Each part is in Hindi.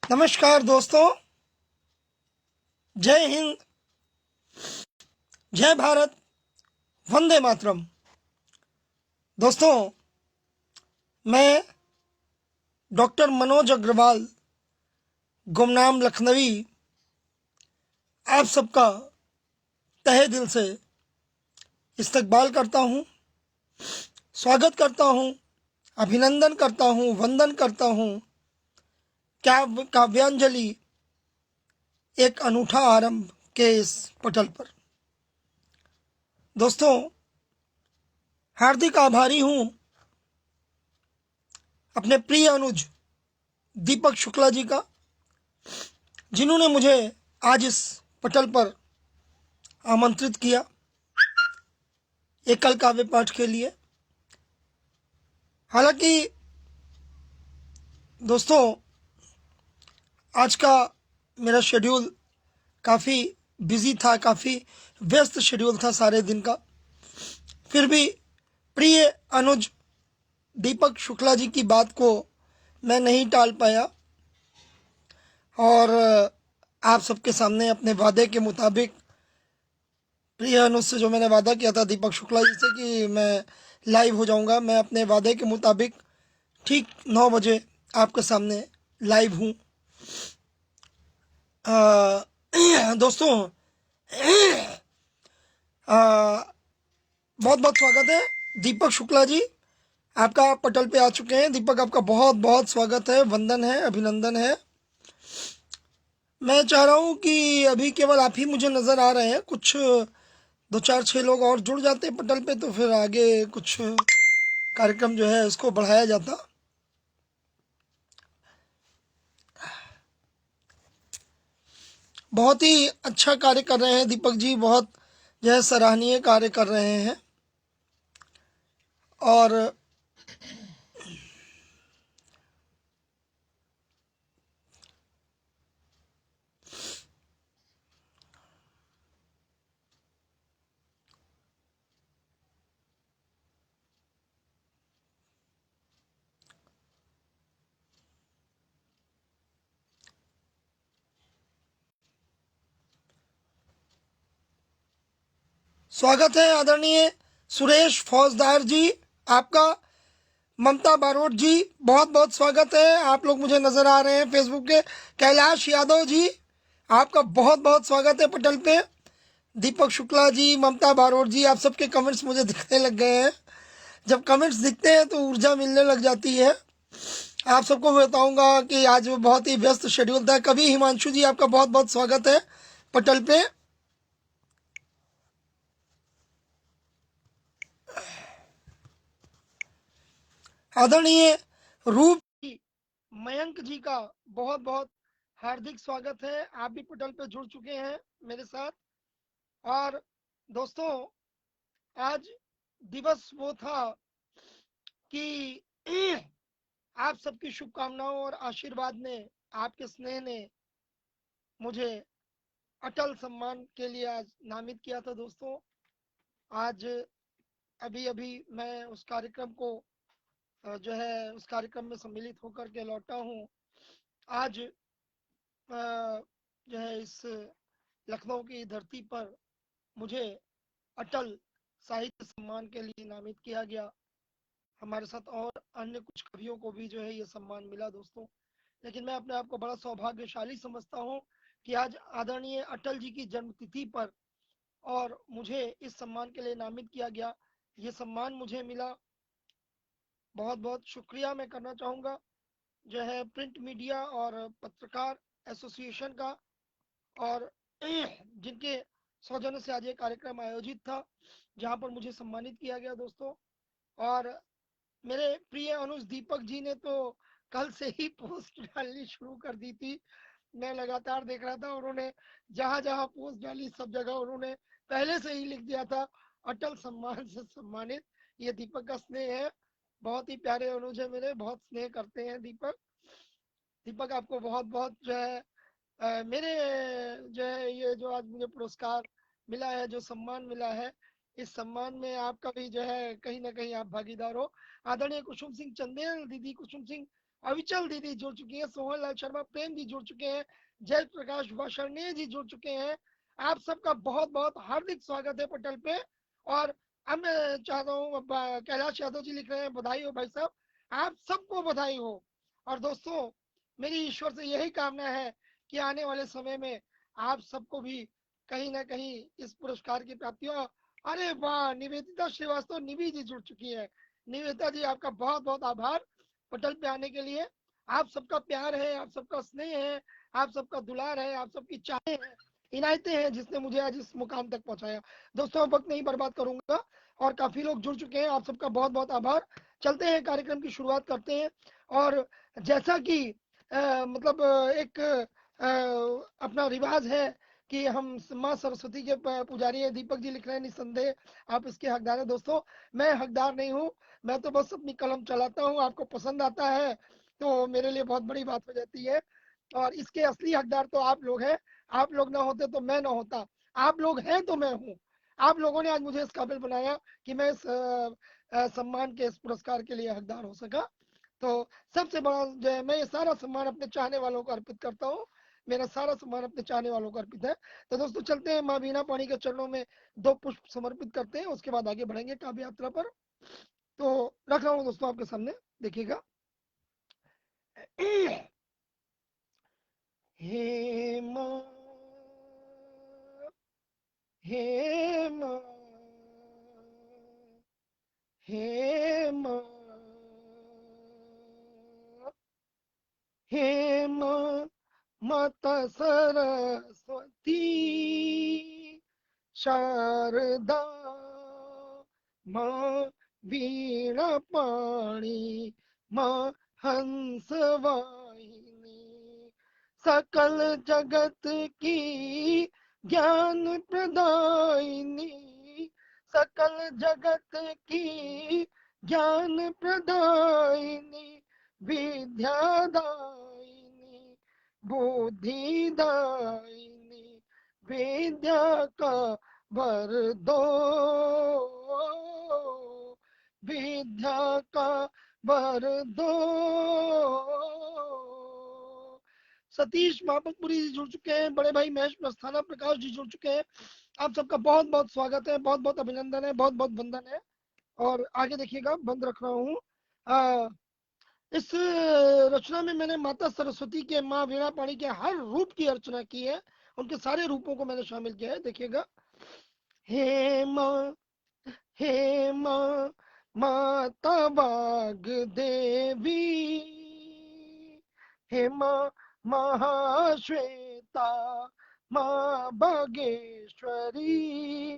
नमस्कार दोस्तों। जय हिंद, जय भारत, वंदे मातरम। दोस्तों, मैं डॉक्टर मनोज अग्रवाल, गुमनाम लखनवी, आप सबका तहे दिल से इस्तकबाल करता हूँ, स्वागत करता हूँ, अभिनंदन करता हूँ, वंदन करता हूँ। काव्यांजलि एक अनूठा आरंभ के इस पटल पर। दोस्तों, हार्दिक आभारी हूँ अपने प्रिय अनुज दीपक शुक्ला जी का, जिन्होंने मुझे आज इस पटल पर आमंत्रित किया एकल काव्य पाठ के लिए। हालांकि दोस्तों, आज का मेरा शेड्यूल काफ़ी बिजी था, काफ़ी व्यस्त शेड्यूल था सारे दिन का। फिर भी प्रिय अनुज दीपक शुक्ला जी की बात को मैं नहीं टाल पाया और आप सबके सामने अपने वादे के मुताबिक, प्रिय अनुज से जो मैंने वादा किया था दीपक शुक्ला जी से कि मैं लाइव हो जाऊंगा, मैं अपने वादे के मुताबिक ठीक 9 बजे आपके सामने लाइव हूँ। दोस्तों, बहुत बहुत स्वागत है दीपक शुक्ला जी, आपका पटल पे आ चुके हैं। दीपक, आपका बहुत बहुत स्वागत है, वंदन है, अभिनंदन है। मैं चाह रहा हूँ कि अभी केवल आप ही मुझे नज़र आ रहे हैं, कुछ 2 4 6 लोग और जुड़ जाते पटल पे तो फिर आगे कुछ कार्यक्रम जो है उसको बढ़ाया जाता। बहुत ही अच्छा कार्य कर रहे हैं दीपक जी, बहुत जो है सराहनीय कार्य कर रहे हैं। और स्वागत है आदरणीय सुरेश फौजदार जी आपका। ममता बारोट जी, बहुत बहुत स्वागत है। आप लोग मुझे नज़र आ रहे हैं फेसबुक के। कैलाश यादव जी, आपका बहुत बहुत स्वागत है पटल पे। दीपक शुक्ला जी, ममता बारोट जी, आप सबके कमेंट्स मुझे दिखने लग गए हैं। जब कमेंट्स दिखते हैं तो ऊर्जा मिलने लग जाती है। आप सबको बताऊंगा कि आज बहुत ही व्यस्त शेड्यूल था। कभी हिमांशु जी, आपका बहुत बहुत स्वागत है पटल पे। आदरणीय रूप मयंक जी का बहुत बहुत हार्दिक स्वागत है। आप भी पटल पे जुड़ चुके हैं मेरे साथ। और दोस्तों, आज दिवस वो था कि आप सबकी शुभकामनाओं और आशीर्वाद ने, आपके स्नेह ने मुझे अटल सम्मान के लिए आज नामित किया था। दोस्तों, आज अभी अभी मैं उस कार्यक्रम को जो है उस कार्यक्रम में सम्मिलित होकर के लौटा हूँ। आज जो है इस लखनऊ की धरती पर मुझे अटल साहित्य सम्मान के लिए नामित किया गया। हमारे साथ और अन्य कुछ कवियों को भी जो है ये सम्मान मिला दोस्तों। लेकिन मैं अपने आप को बड़ा सौभाग्यशाली समझता हूँ कि आज आदरणीय अटल जी की जन्मतिथि पर और मुझे इस सम्मान के लिए नामित किया गया, ये सम्मान मुझे मिला। बहुत बहुत शुक्रिया मैं करना चाहूँगा जो है प्रिंट मीडिया और पत्रकार एसोसिएशन का, और जिनके सौजन्य से आज ये कार्यक्रम आयोजित था जहाँ पर मुझे सम्मानित किया गया दोस्तों। और मेरे प्रिय अनुज दीपक जी ने तो कल से ही पोस्ट डालनी शुरू कर दी थी। मैं लगातार देख रहा था, उन्होंने जहां जहां पोस्ट डाली सब जगह उन्होंने पहले से ही लिख दिया था अटल सम्मान से सम्मानित। ये दीपक का स्नेह है। बहुत ही प्यारे अनुज है मेरे, बहुत स्नेह करते हैं दीपक। दीपक, आपको बहुत बहुत जो है मेरे जो है ये जो आज मुझे पुरस्कार मिला है, जो सम्मान मिला है, इस सम्मान में आपका भी जो है कहीं ना कहीं आप भागीदार हो। आदरणीय कुसुम सिंह चंदेल, दीदी कुसुम सिंह अविचल दीदी जुड़ चुकी है, सोहन लाल शर्मा प्रेम जी जुड़ चुके हैं, जय प्रकाश वाषर्णेय जी जुड़ चुके हैं। आप सबका बहुत बहुत हार्दिक स्वागत है पटल पे। और अब मैं चाहता हूँ, कैलाश यादव जी लिख रहे हैं, बधाई हो भाई साहब, आप सबको बधाई हो। और दोस्तों, मेरी ईश्वर से यही कामना है कि आने वाले समय में आप सबको भी कहीं ना कहीं इस पुरस्कार की प्राप्ति हो। अरे वाह, निवेदिता श्रीवास्तव निवि जी जुड़ चुकी है। निवेदिता जी, आपका बहुत बहुत आभार पटल पे आने के लिए। आप सबका प्यार है, आप सबका स्नेह है, आप सबका दुलार है, आप सबकी चाहें हैं, इनायतें हैं, जिसने मुझे आज इस मुकाम तक पहुंचाया। दोस्तों, अब वक्त नहीं बर्बाद करूंगा, और काफी लोग जुड़ चुके हैं, आप सबका बहुत बहुत आभार। चलते हैं, कार्यक्रम की शुरुआत करते हैं। और जैसा कि मतलब एक अपना रिवाज है कि हम माँ सरस्वती के पुजारी हैं। दीपक जी लिख रहे हैं, निस्संदेह आप इसके हकदार हैं। दोस्तों, मैं हकदार नहीं हूँ, मैं तो बस अपनी कलम चलाता हूँ, आपको पसंद आता है तो मेरे लिए बहुत बड़ी बात हो जाती है। और इसके असली हकदार तो आप लोग हैं। आप लोग ना होते तो मैं ना होता, आप लोग हैं तो मैं हूँ। आप लोगों ने आज मुझे इस काबिल बनाया कि मैं इस सम्मान के, इस पुरस्कार के लिए हकदार हो सका। तो सबसे बड़ा जो है, मैं ये सारा सम्मान अपने चाहने वालों को अर्पित करता हूँ। मेरा सारा सम्मान अपने चाहने वालों को अर्पित है। तो दोस्तों, चलते हैं, माँ वीणा पाणी के चरणों में 2 पुष्प समर्पित करते हैं, उसके बाद आगे बढ़ेंगे काव्य यात्रा पर। तो रख रहा हूँ दोस्तों आपके सामने, देखिएगा। हे माँ, हे माँ, हे माँ, हे माँ, माता सरस्वती, शारदा, माँ वीणा पाणी, माँ हंस वाहिनी, सकल जगत की ज्ञान प्रदायिनी, सकल जगत की ज्ञान प्रदायिनी, विद्यादायिनी, बुद्धिदायिनी, विद्या का वर दो, विद्या का वर दो। सतीश मापकपुरी जी जुड़ चुके हैं, बड़े भाई महेश प्रस्थाना प्रकाश जी जुड़ चुके हैं। आप सबका बहुत बहुत स्वागत है, बहुत बहुत अभिनंदन है, बहुत बहुत वंदन है। और आगे देखिएगा, बंद रख रहा हूँ। इस रचना में मैंने माता सरस्वती के, माँ वीणा पाणी के हर रूप की अर्चना की है, उनके सारे रूपों को मैंने शामिल किया है, देखिएगा। हे माँ, हे माँ, माता वाग देवी, हे माँ महाश्वेता, माँ बागेश्वरी,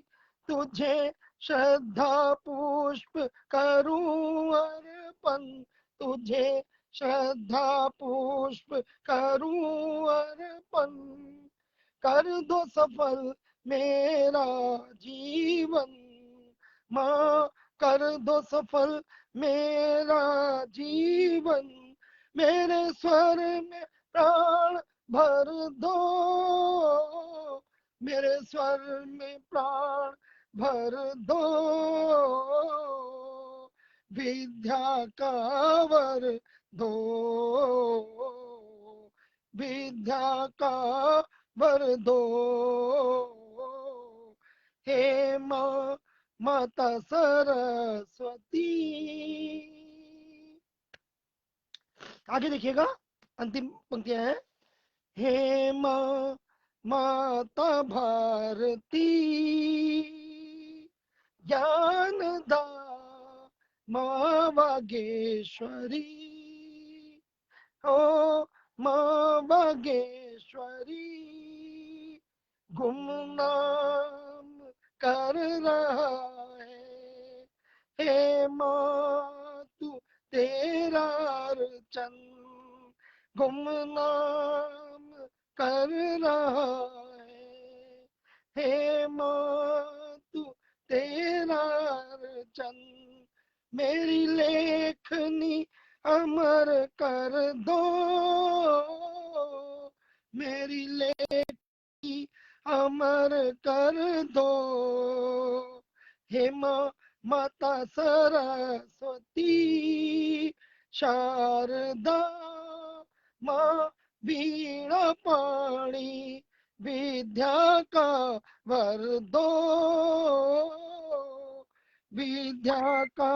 तुझे श्रद्धा पुष्प करूं अर्पण, तुझे श्रद्धा पुष्प करूं अर्पण, कर दो सफल मेरा जीवन, माँ कर दो सफल मेरा जीवन, मेरे स्वर में प्राण भर दो, मेरे स्वर में प्राण भर दो, विद्या का वर दो, विद्या का वर दो, हे माँ माता सरस्वती। आगे देखिएगा, अंतिम पंक्तियां हैं। हे माँ माता भारती, ज्ञानदा, माँ वागेश्वरी, ओ माँ बागेश्वरी, गुमनाम कर रहा है, हे माँ तू तेरा अर्चन गुमनाम कर रहा है, हे माँ तू तेरा अर्चन, मेरी लेखनी अमर कर दो, मेरी लेखनी अमर कर दो, हे माँ माता सरस्वती, शारदा माँ वीणा पाणी विद्या का वर दो, विद्या का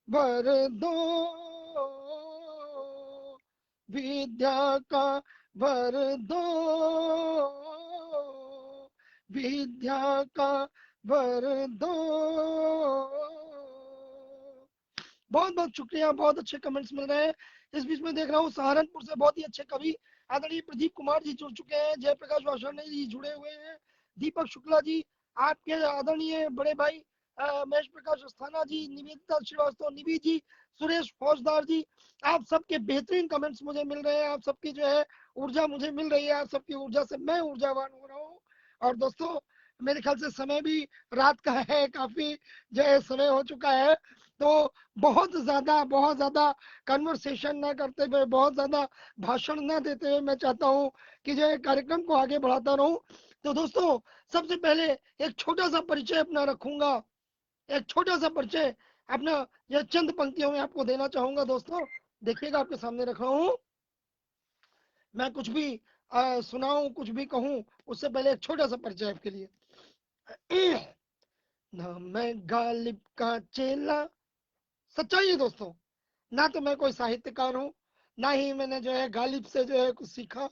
वर दो, विद्या का वर दो, विद्या का वर दो। बहुत बहुत शुक्रिया, बहुत अच्छे कमेंट्स मिल रहे हैं। इस बीच में देख रहा हूँ सहारनपुर से बहुत ही अच्छे कवि आदरणीय प्रदीप कुमार जी जुड़ चुके हैं, जयप्रकाश वासवानी जी जुड़े हुए हैं, दीपक शुक्ला जी, आपके आदरणीय बड़े भाई महेश प्रकाश अस्थाना जी, निवेदिता श्रीवास्तव, निवि जी, सुरेश फौजदार जी, आप सबके बेहतरीन कमेंट्स मुझे मिल रहे हैं। आप सबकी जो है ऊर्जा मुझे मिल रही है, आप सबकी ऊर्जा से मैं ऊर्जावान हो रहा हूँ। और दोस्तों मेरे ख्याल से समय भी रात का है, काफी जो है समय हो चुका है, तो बहुत ज्यादा कन्वर्सेशन ना करते हुए, बहुत ज्यादा भाषण ना देते हुए मैं चाहता हूँ कि जो है कार्यक्रम को आगे बढ़ाता रहूं। तो दोस्तों सबसे पहले एक छोटा सा परिचय अपना रखूंगा, एक छोटा सा परिचय अपना यह चंद पंक्तियों में आपको देना चाहूंगा। दोस्तों देखिएगा, आपके सामने रख रहा हूँ। मैं कुछ भी सुनाऊं, कुछ भी कहूं, उससे पहले एक छोटा सा परिचय आपके लिए। ना मैं गालिब का चेला, सच्चाई है दोस्तों, ना तो मैं कोई साहित्यकार हूँ, ना ही मैंने जो है गालिब से जो है कुछ सीखा।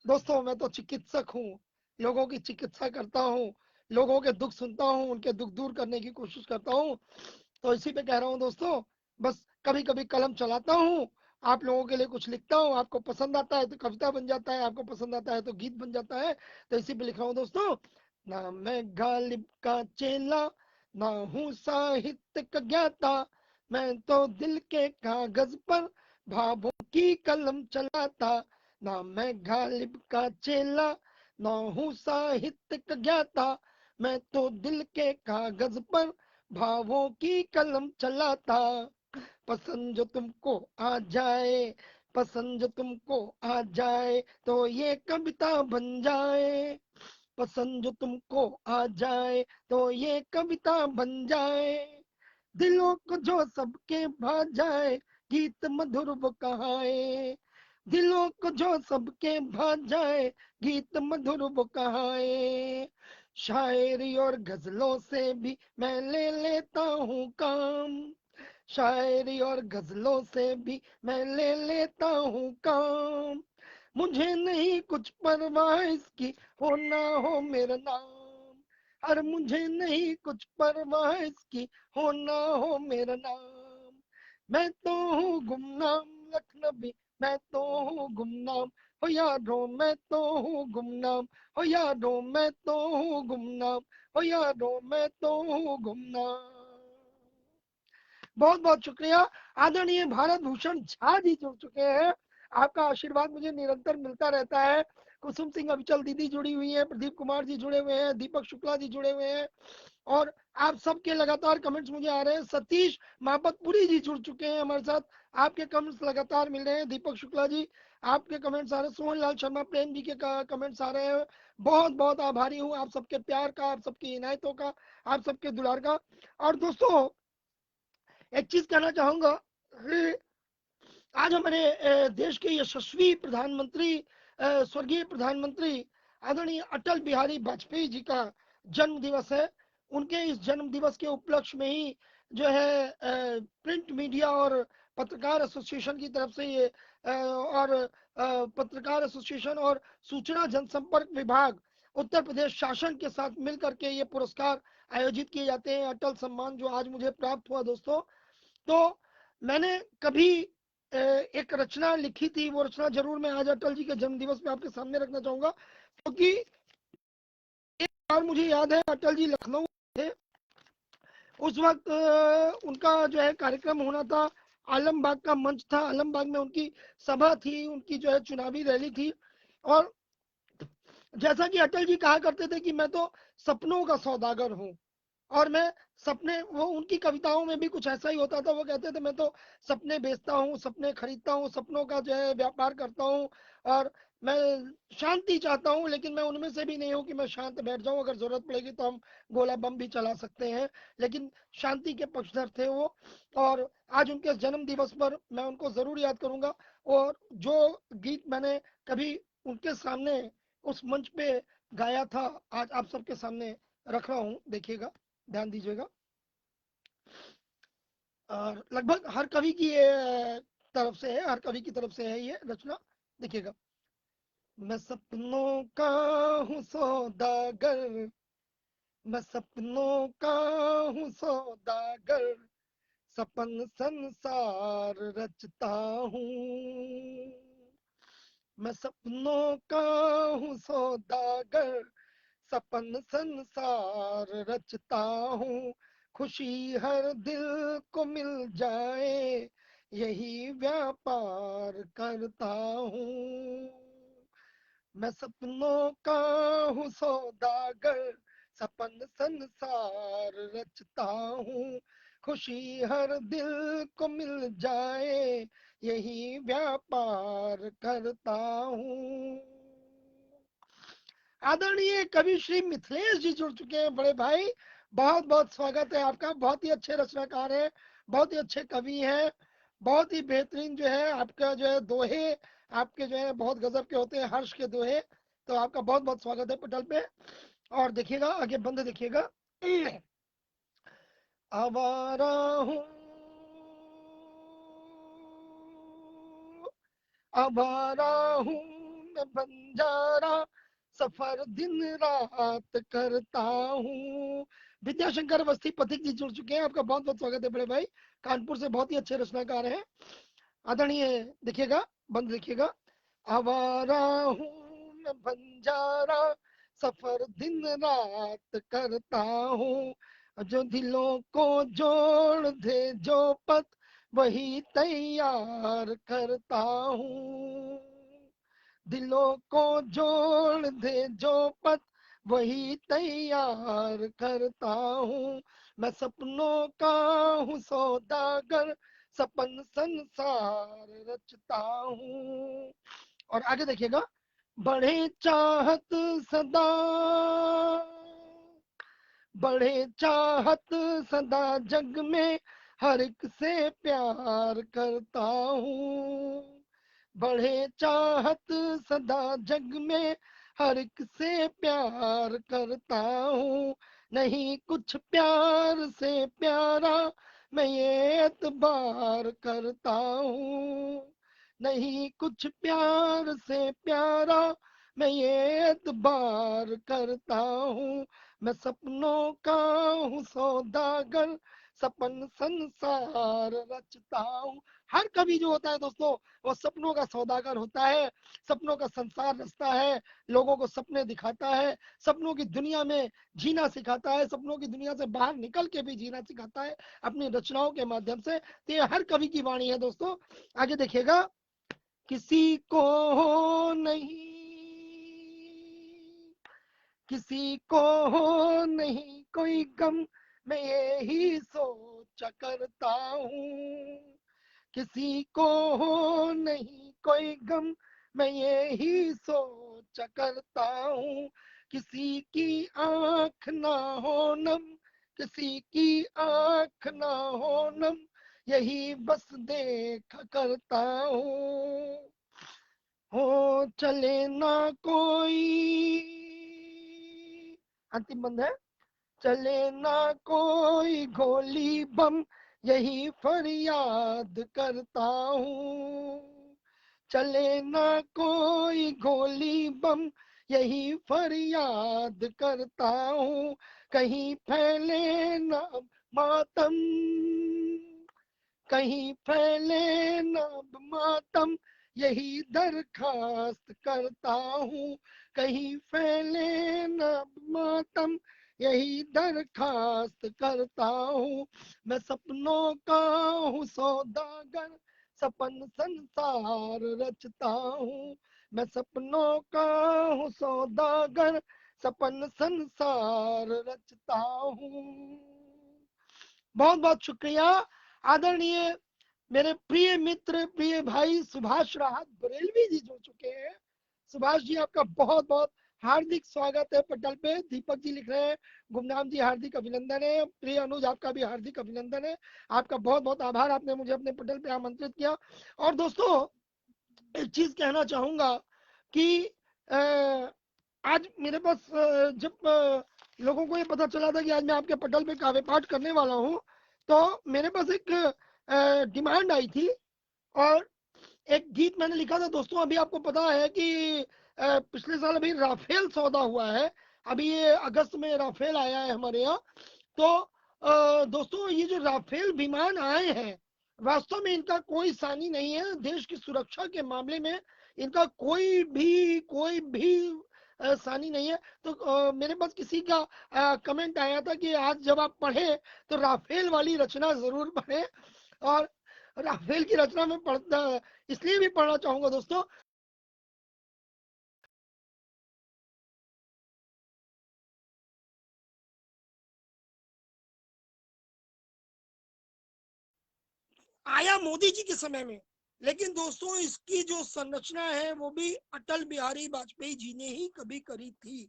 दोस्तों मैं तो चिकित्सक हूँ, लोगों की चिकित्सा करता हूँ, लोगों के दुख सुनता हूँ, उनके दुख दूर करने की कोशिश करता हूँ। तो इसी पे कह रहा हूँ दोस्तों, बस कभी कभी कलम चलाता हूँ, आप लोगों के लिए कुछ लिखता हूँ, आपको पसंद आता है तो कविता बन जाता है, आपको पसंद आता है तो गीत बन जाता है। तो इसी पे लिख रहा हूँ दोस्तों, ना मैं गालिब का चेला, ना हूँ साहित्य का ज्ञाता, मैं तो दिल के कागज पर भावों की कलम चलाता। ना मैं गालिब का चेला, ना हूँ साहित्य का ज्ञाता, मैं तो दिल के कागज पर भावों की कलम चलाता। पसंद जो तुमको आ जाए, पसंद जो तुमको आ जाए तो ये कविता बन जाए, पसंद जो तुमको आ जाए तो ये कविता बन जाए, दिलों को जो सबके भा जाए गीत मधुर वो कहाए, दिलों को जो सबके भा जाए गीत मधुर वो कहाए। शायरी और गजलों से भी मैं ले लेता हूँ काम, शायरी और गजलों से भी मैं ले लेता हूँ काम, मुझे नहीं कुछ परवाह इसकी हो ना हो मेरा नाम, और मुझे नहीं कुछ परवाह इसकी हो ना हो मेरा नाम। मैं तो हूँ गुमनाम लखनवी, मैं तो हूँ गुमनाम, हो यारो मैं तो हूँ गुमनाम, हो यारो मैं तो हूँ गुमनाम, हो यारो मैं तो हूँ गुमनाम। बहुत बहुत शुक्रिया। आदरणीय भारत भूषण झा जी जुड़ चुके हैं, आपका आशीर्वाद मुझे निरंतर मिलता रहता है। कुसुम सिंह अविचल दीदी जुड़ी हुई है, प्रदीप कुमार जी जुड़े हुए हैं, दीपक शुक्ला जी जुड़े हुए हैं, और आप सबके लगातार कमेंट्स मुझे आ रहे हैं। सतीश मापतपुरी जी जुड़ चुके हैं हमारे साथ, आपके कमेंट्स लगातार मिल रहे हैं। दीपक शुक्ला जी आपके कमेंट्स आ रहे हैं, सोहन लाल शर्मा प्रेम जी के कमेंट्स आ रहे हैं। बहुत बहुत आभारी हूँ आप सबके प्यार का, आप सबकी इनायतों का, आप सबके दुलार का। और दोस्तों एक चीज कहना चाहूंगा, आज हमारे देश के यशस्वी प्रधानमंत्री, स्वर्गीय प्रधानमंत्री आदरणीय अटल बिहारी वाजपेयी जी का जन्म दिवस है। उनके इस जन्म दिवस के उपलक्ष्य में ही जो है प्रिंट मीडिया और पत्रकार एसोसिएशन की तरफ से ये और पत्रकार एसोसिएशन और सूचना जनसंपर्क विभाग उत्तर प्रदेश शासन के साथ मिलकर के ये पुरस्कार आयोजित किए जाते हैं, अटल सम्मान जो आज मुझे प्राप्त हुआ दोस्तों। तो मैंने कभी एक रचना लिखी थी, वो रचना जरूर मैं आज अटल जी के जन्म दिवस में आपके सामने रखना चाहूंगा, क्योंकि एक बार मुझे याद है अटल जी लखनऊ थे, उस वक्त उनका जो है कार्यक्रम होना था, आलमबाग का मंच था, आलमबाग में उनकी सभा थी, उनकी जो है चुनावी रैली थी। और जैसा कि अटल जी कहा करते थे कि मैं तो सपनों का सौदागर हूँ, और मैं सपने, वो उनकी कविताओं में भी कुछ ऐसा ही होता था, वो कहते थे मैं तो सपने बेचता हूँ, सपने खरीदता हूँ, सपनों का जो है व्यापार करता हूँ, और मैं शांति चाहता हूँ, लेकिन मैं उनमें से भी नहीं हूँ कि मैं शांत बैठ जाऊँ। अगर जरूरत पड़ेगी तो हम गोला बम भी चला सकते हैं, लेकिन शांति के पक्षधर थे वो। और आज उनके जन्म दिवस पर मैं उनको जरूर याद करूंगा। और जो गीत मैंने कभी उनके सामने उस मंच पे गाया था, आज आप सबके सामने रख रहा हूँ, देखिएगा, ध्यान दीजिएगा। और लगभग हर कवि की ये तरफ से है, हर कवि की तरफ से है ये रचना, देखिएगा। मैं सपनों का हूँ सौदागर, मैं सपनों का हूँ सौदागर, सपन संसार रचता हूँ। मैं सपनों का हूँ सौदागर, सपन संसार रचता हूँ। खुशी हर दिल को मिल जाए, यही व्यापार करता हूँ। मैं सपनों का हूँ सौदागर, सपन संसार रचता हूँ। खुशी हर दिल को मिल जाए, यही व्यापार करता हूँ। आदरणीय कवि श्री मिथिलेश जी जुड़ चुके हैं बड़े भाई, बहुत बहुत स्वागत है आपका। बहुत ही अच्छे रचनाकार हैं, बहुत ही अच्छे कवि हैं, बहुत ही बेहतरीन जो है आपका जो है दोहे, आपके जो है बहुत गजब के होते हैं, हर्ष के दोहे। तो आपका बहुत बहुत स्वागत है पटल पे। और देखिएगा आगे बंद, देखिएगा। आवारा हूँ, आवारा हूँ मैं बंजारा, सफर दिन रात करता हूँ। विद्याशंकर अवस्थी पथिक जी जुड़ चुके हैं, आपका बहुत बहुत स्वागत है बड़े भाई, कानपुर से बहुत ही अच्छे रचनाकार हैं, आदरणीय। देखिएगा बंद, देखिएगा। आवारा हूँ मैं बंजारा, सफर दिन रात करता हूँ। जो दिलों को जोड़ दे जो पथ, वही तैयार करता हूँ। दिलों को जोड़ दे जो पथ, वही तैयार करता हूँ। मैं सपनों का हूँ सौदागर, सपन संसार रचता हूँ। और आगे देखिएगा। बढ़े चाहत सदा, बढ़े चाहत सदा जग में, हर एक से प्यार करता हूँ। बढ़े चाहत सदा जग में, हर एक से प्यार करता हूँ। नहीं कुछ प्यार से प्यारा, मैं ये एतबार करता हूँ। नहीं कुछ प्यार से प्यारा, मैं ये एतबार करता हूँ। मैं सपनों का हूँ सौदागर, सपन संसार रचता हूँ। हर कवि जो होता है दोस्तों, वो सपनों का सौदागर होता है, सपनों का संसार रचता है, लोगों को सपने दिखाता है, सपनों की दुनिया में जीना सिखाता है, सपनों की दुनिया से बाहर निकल के भी जीना सिखाता है अपनी रचनाओं के माध्यम से। तो ये हर कवि की वाणी है दोस्तों। आगे देखिएगा। किसी को हो नहीं, किसी को हो नहीं कोई गम, मैं यही सोचा करता हूँ। किसी को हो नहीं कोई गम, मैं यही सोचा करता हूँ। किसी की आंख ना हो नम, किसी की आंख ना हो नम, यही बस देखा करता हूँ। हो चले ना कोई, अंतिम बंद है। चले ना कोई गोली बम, यही फरियाद करता हूँ। चले ना कोई गोली बम, यही फरियाद करता हूँ। कहीं फैले ना मातम, कहीं फैले ना मातम, यही दरखास्त करता हूँ। कहीं फैले ना मातम, यही दरखास्त करता हूँ। मैं सपनों का हूँ सौदागर, सपन संसार रचता हूँ। मैं सपनों का हूँ सौदागर, सपन संसार रचता हूँ। बहुत बहुत शुक्रिया। आदरणीय मेरे प्रिय मित्र, प्रिय भाई सुभाष राहत बरेलवी जी जुड़ चुके हैं, सुभाष जी आपका बहुत बहुत हार्दिक स्वागत है पटल पे। दीपक जी लिख रहे हैं गुमनाम जी हार्दिक अभिनंदन है। प्रिय अनुज आपका भी हार्दिक अभिनंदन है। आपका बहुत बहुत आभार, आपने मुझे अपने पटल पे आमंत्रित किया। और दोस्तों एक चीज कहना चाहूंगा कि आज मेरे पास जब लोगों को ये पता चला था कि आज मैं आपके पटल पे काव्य पाठ करने वाला हूँ, तो मेरे पास एक डिमांड आई थी। और एक गीत मैंने लिखा था दोस्तों। अभी आपको पता है कि पिछले साल अभी राफेल सौदा हुआ है। अभी ये अगस्त में राफेल आया है हमारे यहाँ। तो दोस्तों ये जो राफेल विमान आए हैं, वास्तव में इनका कोई सानी नहीं है। देश की सुरक्षा के मामले में इनका कोई भी सानी नहीं है। तो मेरे पास किसी का कमेंट आया था कि आज जब आप पढ़े तो राफेल वाली रचना जरूर पढ़े। और राफेल की रचना में पढ़ता इसलिए भी पढ़ना चाहूंगा दोस्तों। आया मोदी जी के समय में, लेकिन दोस्तों इसकी जो संरचना है वो भी अटल बिहारी वाजपेयी जी ने ही कभी करी थी।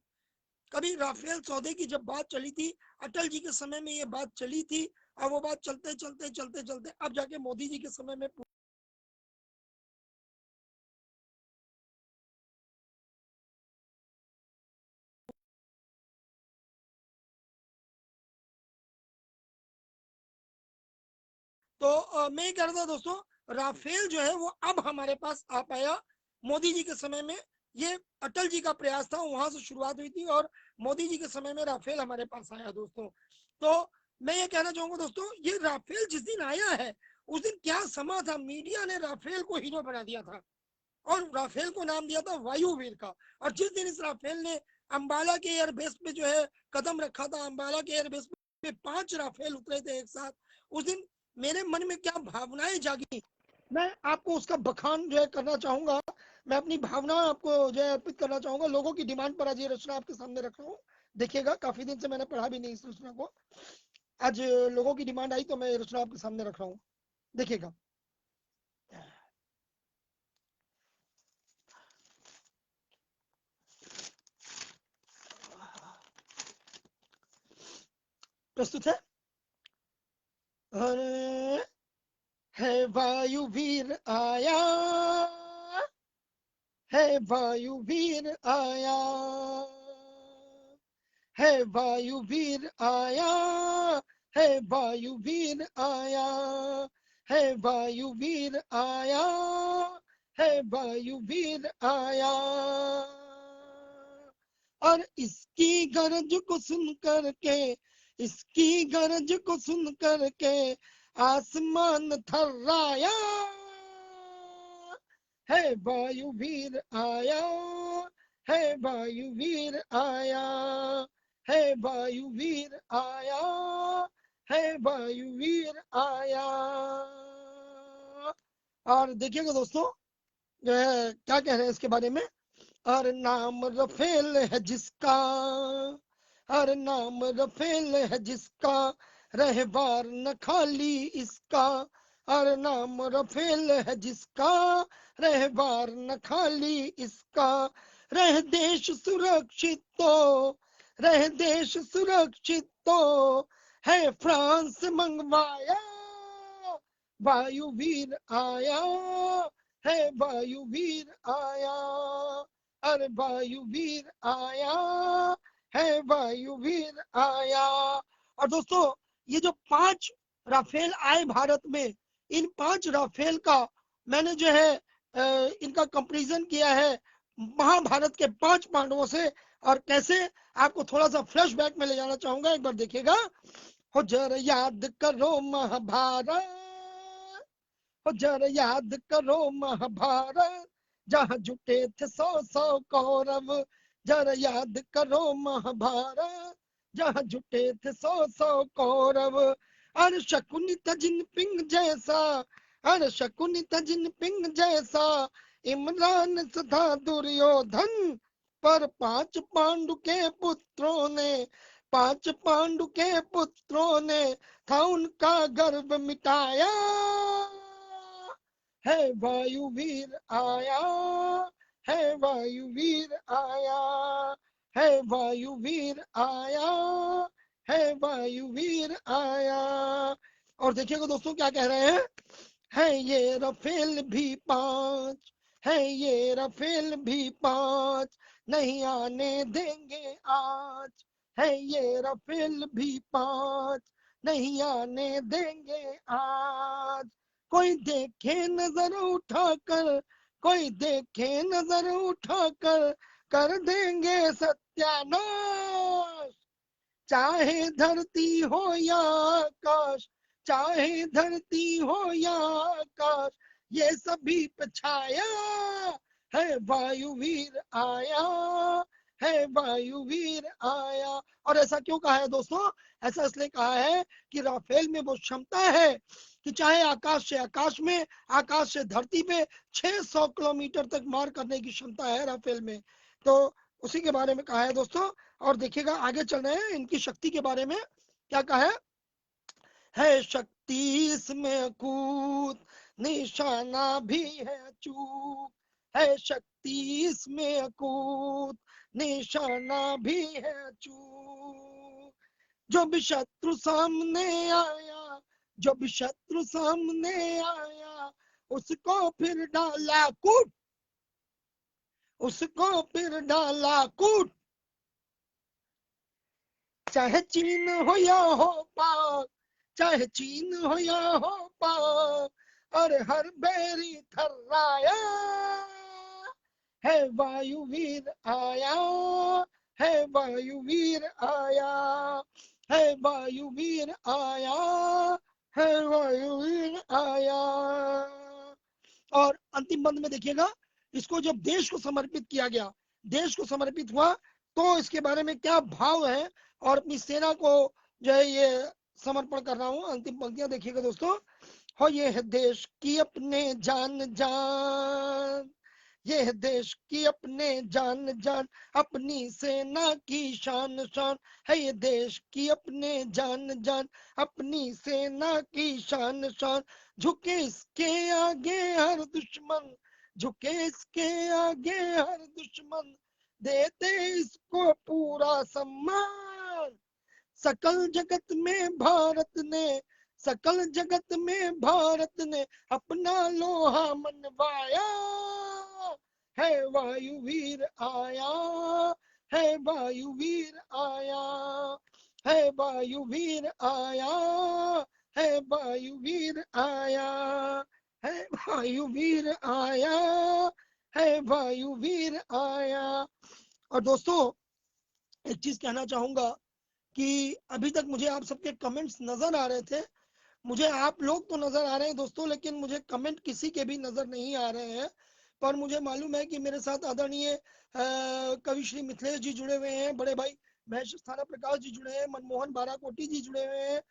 कभी राफेल सौदे की जब बात चली थी, अटल जी के समय में ये बात चली थी। और वो बात चलते चलते चलते चलते अब जाके मोदी जी के समय में तो मैं ये कह रहा था दोस्तों, राफेल जो है वो अब हमारे पास आ पाया मोदी जी के समय में। ये अटल जी का प्रयास था, वहां से शुरुआत हुई थी और मोदी जी के समय में राफेल हमारे पास आया दोस्तों। तो मैं ये कहना चाहूंगा दोस्तों, ये राफेल जिस दिन आया है उस दिन क्या समा था, मीडिया ने राफेल को हीरो बना दिया था और राफेल को नाम दिया था वायुवीर का। और जिस दिन इस राफेल ने अंबाला के एयरबेस पे जो है कदम रखा था, अंबाला के एयरबेस पे 5 राफेल उतरे थे एक साथ, उस दिन मेरे मन में क्या भावनाएं जागी, मैं आपको उसका बखान जो है करना चाहूंगा। मैं अपनी भावना आपको जो है अर्पित करना चाहूंगा। लोगों की डिमांड पर आज ये रचना आपके सामने रख रहा हूँ। देखिएगा, काफी दिन से मैंने पढ़ा भी नहीं इस रचना को। आज लोगों की डिमांड आई तो मैं ये रचना आपके सामने रख रहा हूँ। देखिएगा। प्रस्तुत है। अरे है वायुवीर आया, है वायुवीर आया, है वायुवीर आया, है वायुवीर आया, है वायुवीर आया, है वायुवीर आया। और इसकी गरज को सुन करके, इसकी गरज को सुन करके आसमान थर्राया, है वायुवीर आया, है वायुवीर आया, है वायुवीर आया, है वायुवीर आया। और देखिएगा दोस्तों क्या कह रहे हैं इसके बारे में। और नाम रफेल है जिसका, हर नाम रफेल है जिसका, रहबार न खाली इसका। हर नाम रफेल है जिसका, रहबार न खाली इसका। रह देश सुरक्षित तो, रह देश सुरक्षित तो, है फ्रांस मंगवाया, वायुवीर आया, है वायुवीर आया। अरे वायुवीर आया, है वायुवीर आया। और दोस्तों ये जो 5 राफेल आए भारत में, इन 5 राफेल का मैंने जो है इनका कंपैरिजन किया है महाभारत के 5 पांडवों से। और कैसे, आपको थोड़ा सा फ्लैशबैक में ले जाना चाहूंगा, एक बार देखिएगा। हो जरा याद करो महाभारत, हो जरा याद करो महाभारत, जहाँ जुटे थे 100 100 कौरव। जरा याद करो महाभारत, जहाँ जुटे थे 100 100 कौरव। अरे शकुनी था जिनपिंग जैसा, अरे शकुनी था जिनपिंग जैसा, इमरान तथा दुर्योधन। पर 5 पांडु के पुत्रों ने, 5 पांडु के पुत्रों ने था उनका गर्व मिटाया, है वायुवीर आया, है वायुवीर आया, है वायुवीर आया, है वायुवीर आया। और देखिएगा दोस्तों क्या कह रहे हैं, है ये रफेल भी 5, है ये रफेल भी 5, नहीं आने देंगे आज, है ये रफेल भी 5, नहीं आने देंगे आज। कोई देखे नजर उठाकर, कोई देखे नजर उठाकर, कर देंगे सत्यानाश। चाहे धरती हो या आकाश, चाहे धरती हो या आकाश, ये सभी पे छाया है वायुवीर आया, है वायुवीर आया। और ऐसा क्यों कहा है दोस्तों, ऐसा इसलिए कहा है कि राफेल में वो क्षमता है कि चाहे आकाश से आकाश में, आकाश से धरती पे 600 किलोमीटर तक मार करने की क्षमता है राफेल में। तो उसी के बारे में कहा है दोस्तों। और देखिएगा आगे चल रहे हैं इनकी शक्ति के बारे में क्या कहा है शक्ति इसमें अकूत, निशाना भी है चूक, है शक्ति इसमें अकूत, निशाना भी है चूक। जो भी शत्रु सामने आया, जो भी शत्रु सामने आया, उसको फिर डाला कूट, उसको फिर डाला कूट। चाहे चीन हो या हो पाक, चाहे चीन हो या हो पाक, और हर बैरी थर्राया है वायुवीर आया, है वायुवीर आया, है वायुवीर आया, है वायुवीर आया। और अंतिम बंद में देखिएगा, इसको जब देश को समर्पित किया गया, देश को समर्पित हुआ, तो इसके बारे में क्या भाव है, और अपनी सेना को जो है ये समर्पण कर रहा हूं। अंतिम पंक्तियां देखिएगा दोस्तों, हो ये है देश की अपने जान जान, ये है देश की अपने जान जान, अपनी सेना की शान शान, है ये देश की अपने जान जान, अपनी सेना की शान शान। झुके इसके आगे हर दुश्मन, झुके इसके आगे हर दुश्मन, देते इसको पूरा सम्मान। सकल जगत में भारत ने, सकल जगत में भारत ने अपना लोहा मनवाया है वायुवीर आया, है वायुवीर आया, है वायुवीर आया, है वायुवीर आया, है वायुवीर आया, है वायुवीर आया। और दोस्तों एक चीज कहना चाहूंगा कि अभी तक मुझे आप सबके कमेंट्स नजर आ रहे थे, मुझे आप लोग तो नजर आ रहे हैं दोस्तों, लेकिन मुझे कमेंट किसी के भी नजर नहीं आ रहे हैं। पर मुझे मालूम है कि मेरे साथ आदरणीय कवि श्री मिथिलेश जी जुड़े हुए हैं, बड़े भाई महेश स्थाना प्रकाश जी जुड़े हैं, मनमोहन बाराकोटी जी जुड़े हुए हैं,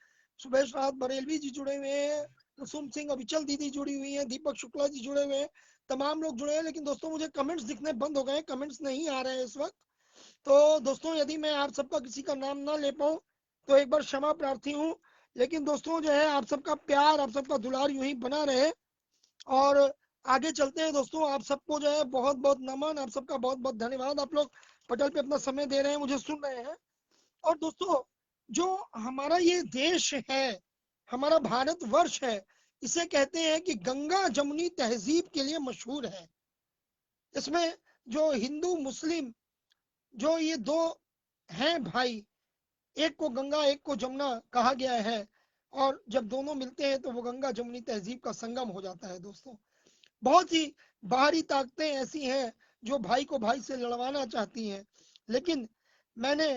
सुभेश राहत बरेलवी जी जुड़े हुए हैं, कुसुम सिंह अविचल दीदी जुड़ी हुई हैं, दीपक शुक्ला जी जुड़े हुए हैं, तमाम लोग जुड़े हैं। लेकिन दोस्तों मुझे कमेंट्स दिखने बंद हो गए, कमेंट्स नहीं आ रहे हैं इस वक्त। तो दोस्तों यदि मैं आप सबका किसी का नाम ना ले पाऊं तो एक बार क्षमा प्रार्थी हूं। लेकिन दोस्तों जो है आप सबका प्यार, आप सबका दुलार यूं ही बना रहे। और आगे चलते हैं दोस्तों, आप सबको जो है बहुत बहुत नमन, आप सबका बहुत बहुत धन्यवाद। आप लोग पटल पे अपना समय दे रहे हैं, मुझे सुन रहे हैं। और दोस्तों जो हमारा ये देश है, हमारा भारत वर्ष है, इसे कहते हैं कि गंगा जमुनी तहजीब के लिए मशहूर है। इसमें जो हिंदू मुस्लिम जो ये दो हैं भाई, एक को गंगा एक को जमुना कहा गया है, और जब दोनों मिलते हैं तो वो गंगा जमुनी तहजीब का संगम हो जाता है दोस्तों। बहुत ही बाहरी ताकतें ऐसी हैं जो भाई को भाई से लड़वाना चाहती हैं, लेकिन मैंने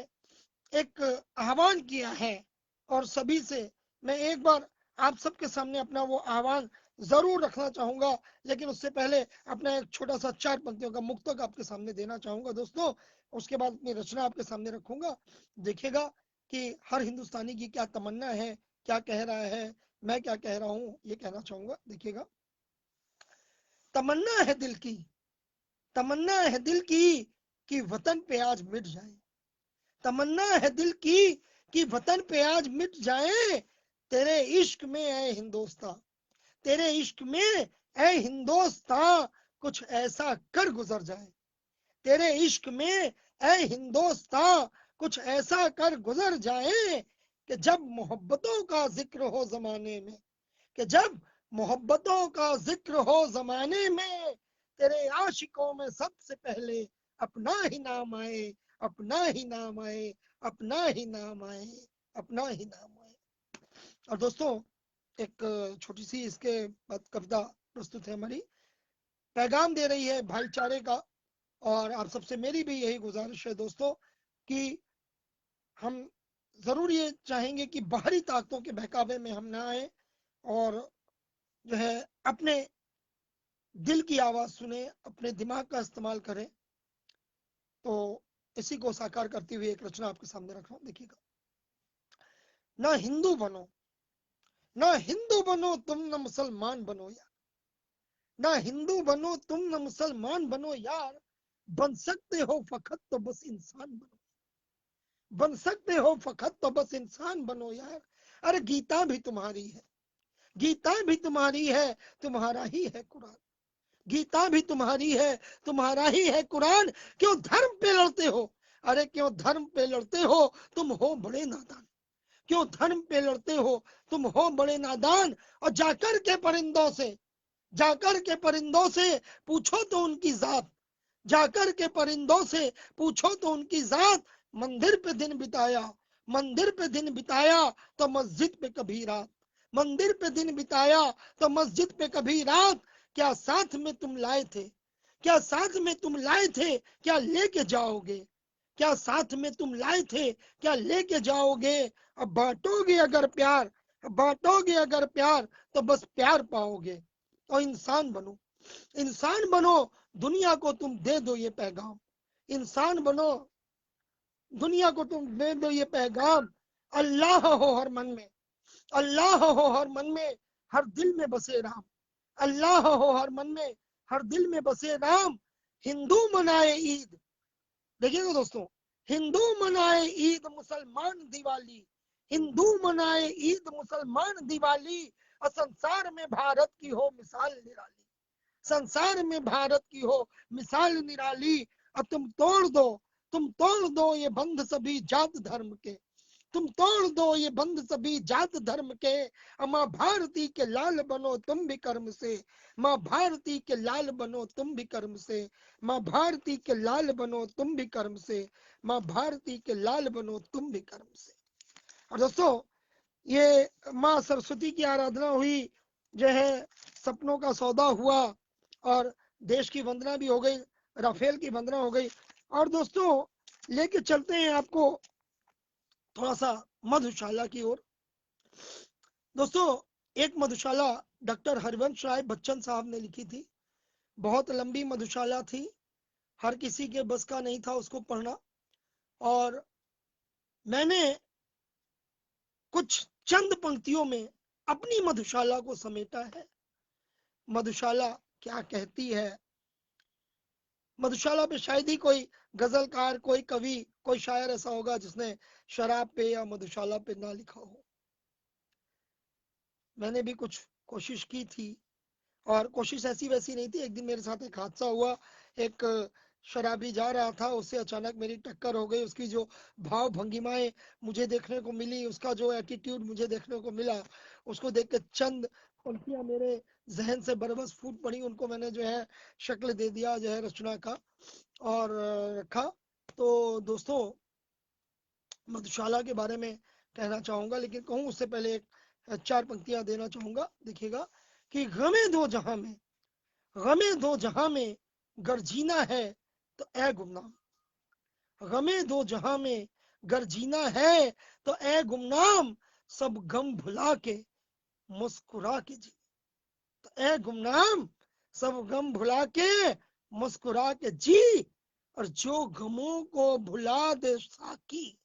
एक आह्वान किया है, और सभी से मैं एक बार आप सबके सामने अपना वो आह्वान जरूर रखना चाहूंगा। लेकिन उससे पहले अपना एक छोटा सा 4 पंक्तियों का मुक्तक आपके सामने देना चाहूंगा दोस्तों, उसके बाद अपनी रचना आपके सामने रखूंगा। देखिएगा कि हर हिंदुस्तानी की क्या तमन्ना है, क्या कह रहा है, मैं क्या कह रहा हूँ, ये कहना चाहूंगा। देखिएगा, तमन्ना है दिल की, तमन्ना है दिल की कि वतन पे आज मिट जाए, तमन्ना है दिल की कि वतन पे आज मिट जाए, तेरे इश्क में ऐ हिंदोस्तां, तेरे इश्क में ऐ हिंदोस्तां, कुछ ऐसा कर गुजर जाए, तेरे इश्क में ऐ हिंदोस्तां कुछ ऐसा कर गुजर जाए कि जब मोहब्बतों का जिक्र हो जमाने में, कि जब मोहब्बतों का जिक्र हो जमाने में, तेरे आशिकों में सबसे पहले अपना ही नाम आए, अपना ही नाम आए, अपना ही नाम आए, अपना ही नाम आए। और दोस्तों, एक छोटी सी इसके बाद कविता प्रस्तुत है हमारी, पैगाम दे रही है भाईचारे का। और आप सबसे मेरी भी यही गुजारिश है दोस्तों कि हम जरूर ये चाहेंगे कि बाहरी ताकतों के बहकावे में हम ना आए, और जो है अपने दिल की आवाज सुने, अपने दिमाग का इस्तेमाल करें। तो इसी को साकार करती हुई एक रचना आपके सामने रख रहा हूं, देखिएगा। ना हिंदू बनो, ना हिंदू बनो तुम, ना मुसलमान बनो यार, ना हिंदू बनो तुम, ना मुसलमान बनो यार, बन सकते हो फकत तो बस इंसान बनो, बन सकते हो फकत तो बस इंसान बनो यार। अरे गीता भी तुम्हारी है, गीता भी तुम्हारी है, तुम्हारा ही है कुरान, गीता भी तुम्हारी है, तुम्हारा ही है कुरान, क्यों धर्म पे लड़ते हो, अरे क्यों धर्म पे लड़ते हो, तुम हो बड़े नादान, क्यों धर्म पे लड़ते हो, तुम हो बड़े नादान। और जाकर के परिंदों से, जाकर के परिंदों से पूछो तो उनकी जात, जाकर के परिंदों से पूछो तो उनकी जात, मंदिर पे दिन बिताया, मंदिर पे दिन बिताया तो मस्जिद पे कभी रात, मंदिर पे दिन बिताया तो मस्जिद पे कभी रात। क्या साथ में तुम लाए थे, क्या साथ में तुम लाए थे, क्या लेके जाओगे, क्या साथ में तुम लाए थे, क्या लेके जाओगे। अब बांटोगे अगर प्यार, बांटोगे अगर प्यार तो बस प्यार पाओगे। और इंसान बनो, इंसान बनो, दुनिया को तुम दे दो ये पैगाम, इंसान बनो, दुनिया को तुम दे दो ये पैगाम। अल्लाह हो हर मन में, अल्लाह हो हर मन में, हर दिल में बसे राम, अल्लाह हो हर मन में, हर दिल में बसे राम। हिंदू मनाए ईद, देखिएगा दोस्तों, हिंदू मनाए ईद मुसलमान दिवाली, हिंदू मनाए ईद मुसलमान दिवाली, और संसार में भारत की हो मिसाल निराली, संसार में भारत की हो मिसाल निराली। अब तुम तोड़ दो, तुम तोड़ दो ये बंध सभी जात धर्म के, तुम तोड़ दो ये बंध सभी जात धर्म के। माँ भारती के लाल बनो तुम भी कर्म से, माँ भारती के लाल बनो तुम भी कर्म से, माँ भारती के लाल बनो तुम भी कर्म से, माँ भारती के लाल बनो तुम भी कर्म से। और दोस्तों, ये माँ सरस्वती की आराधना हुई, जो है सपनों का सौदा हुआ, और देश की वंदना भी हो गई, राफेल की वंदना हो गई। और दोस्तों, लेके चलते हैं आपको थोड़ा सा मधुशाला की ओर। दोस्तों, एक मधुशाला डॉक्टर हरिवंश राय बच्चन साहब ने लिखी थी, बहुत लंबी मधुशाला थी, हर किसी के बस का नहीं था उसको पढ़ना, और मैंने कुछ चंद पंक्तियों में अपनी मधुशाला को समेटा है। मधुशाला क्या कहती है, मधुशाला पे शायद ही कोई गजलकार, कोई कवि, कोई शायर ऐसा होगा जिसने शराब पे या मधुशाला पे ना लिखा हो। मैंने भी कुछ कोशिश की थी, और कोशिश ऐसी वैसी नहीं थी। एक दिन मेरे साथ एक हादसा हुआ, एक शराबी जा रहा था, उससे अचानक मेरी टक्कर हो गई, उसकी जो भाव भंगिमाएं मुझे देखने को मिली, उसका जो एटीट्यूड मुझे देखने को मिला, उसको देख के चंद पंक्तियां मेरे जहन से बरबस फूट पड़ी, उनको मैंने जो है शक्ल दे दिया जो है रचना का, और रखा। तो दोस्तों, मधुशाला के बारे में कहना चाहूंगा, लेकिन कहूँ उससे पहले एक चार पंक्तियां देना चाहूंगा, देखिएगा कि गमे दो जहां में, गमे दो जहां में गर जीना है तो ए गुमनाम, गमे दो जहां में गर जीना है तो ए गुमनाम, सब गम भुला के मुस्कुरा के जी, तो ए गुमनाम सब गम भुला के मुस्कुरा के जी। और जो गमों को भुला दे साकी,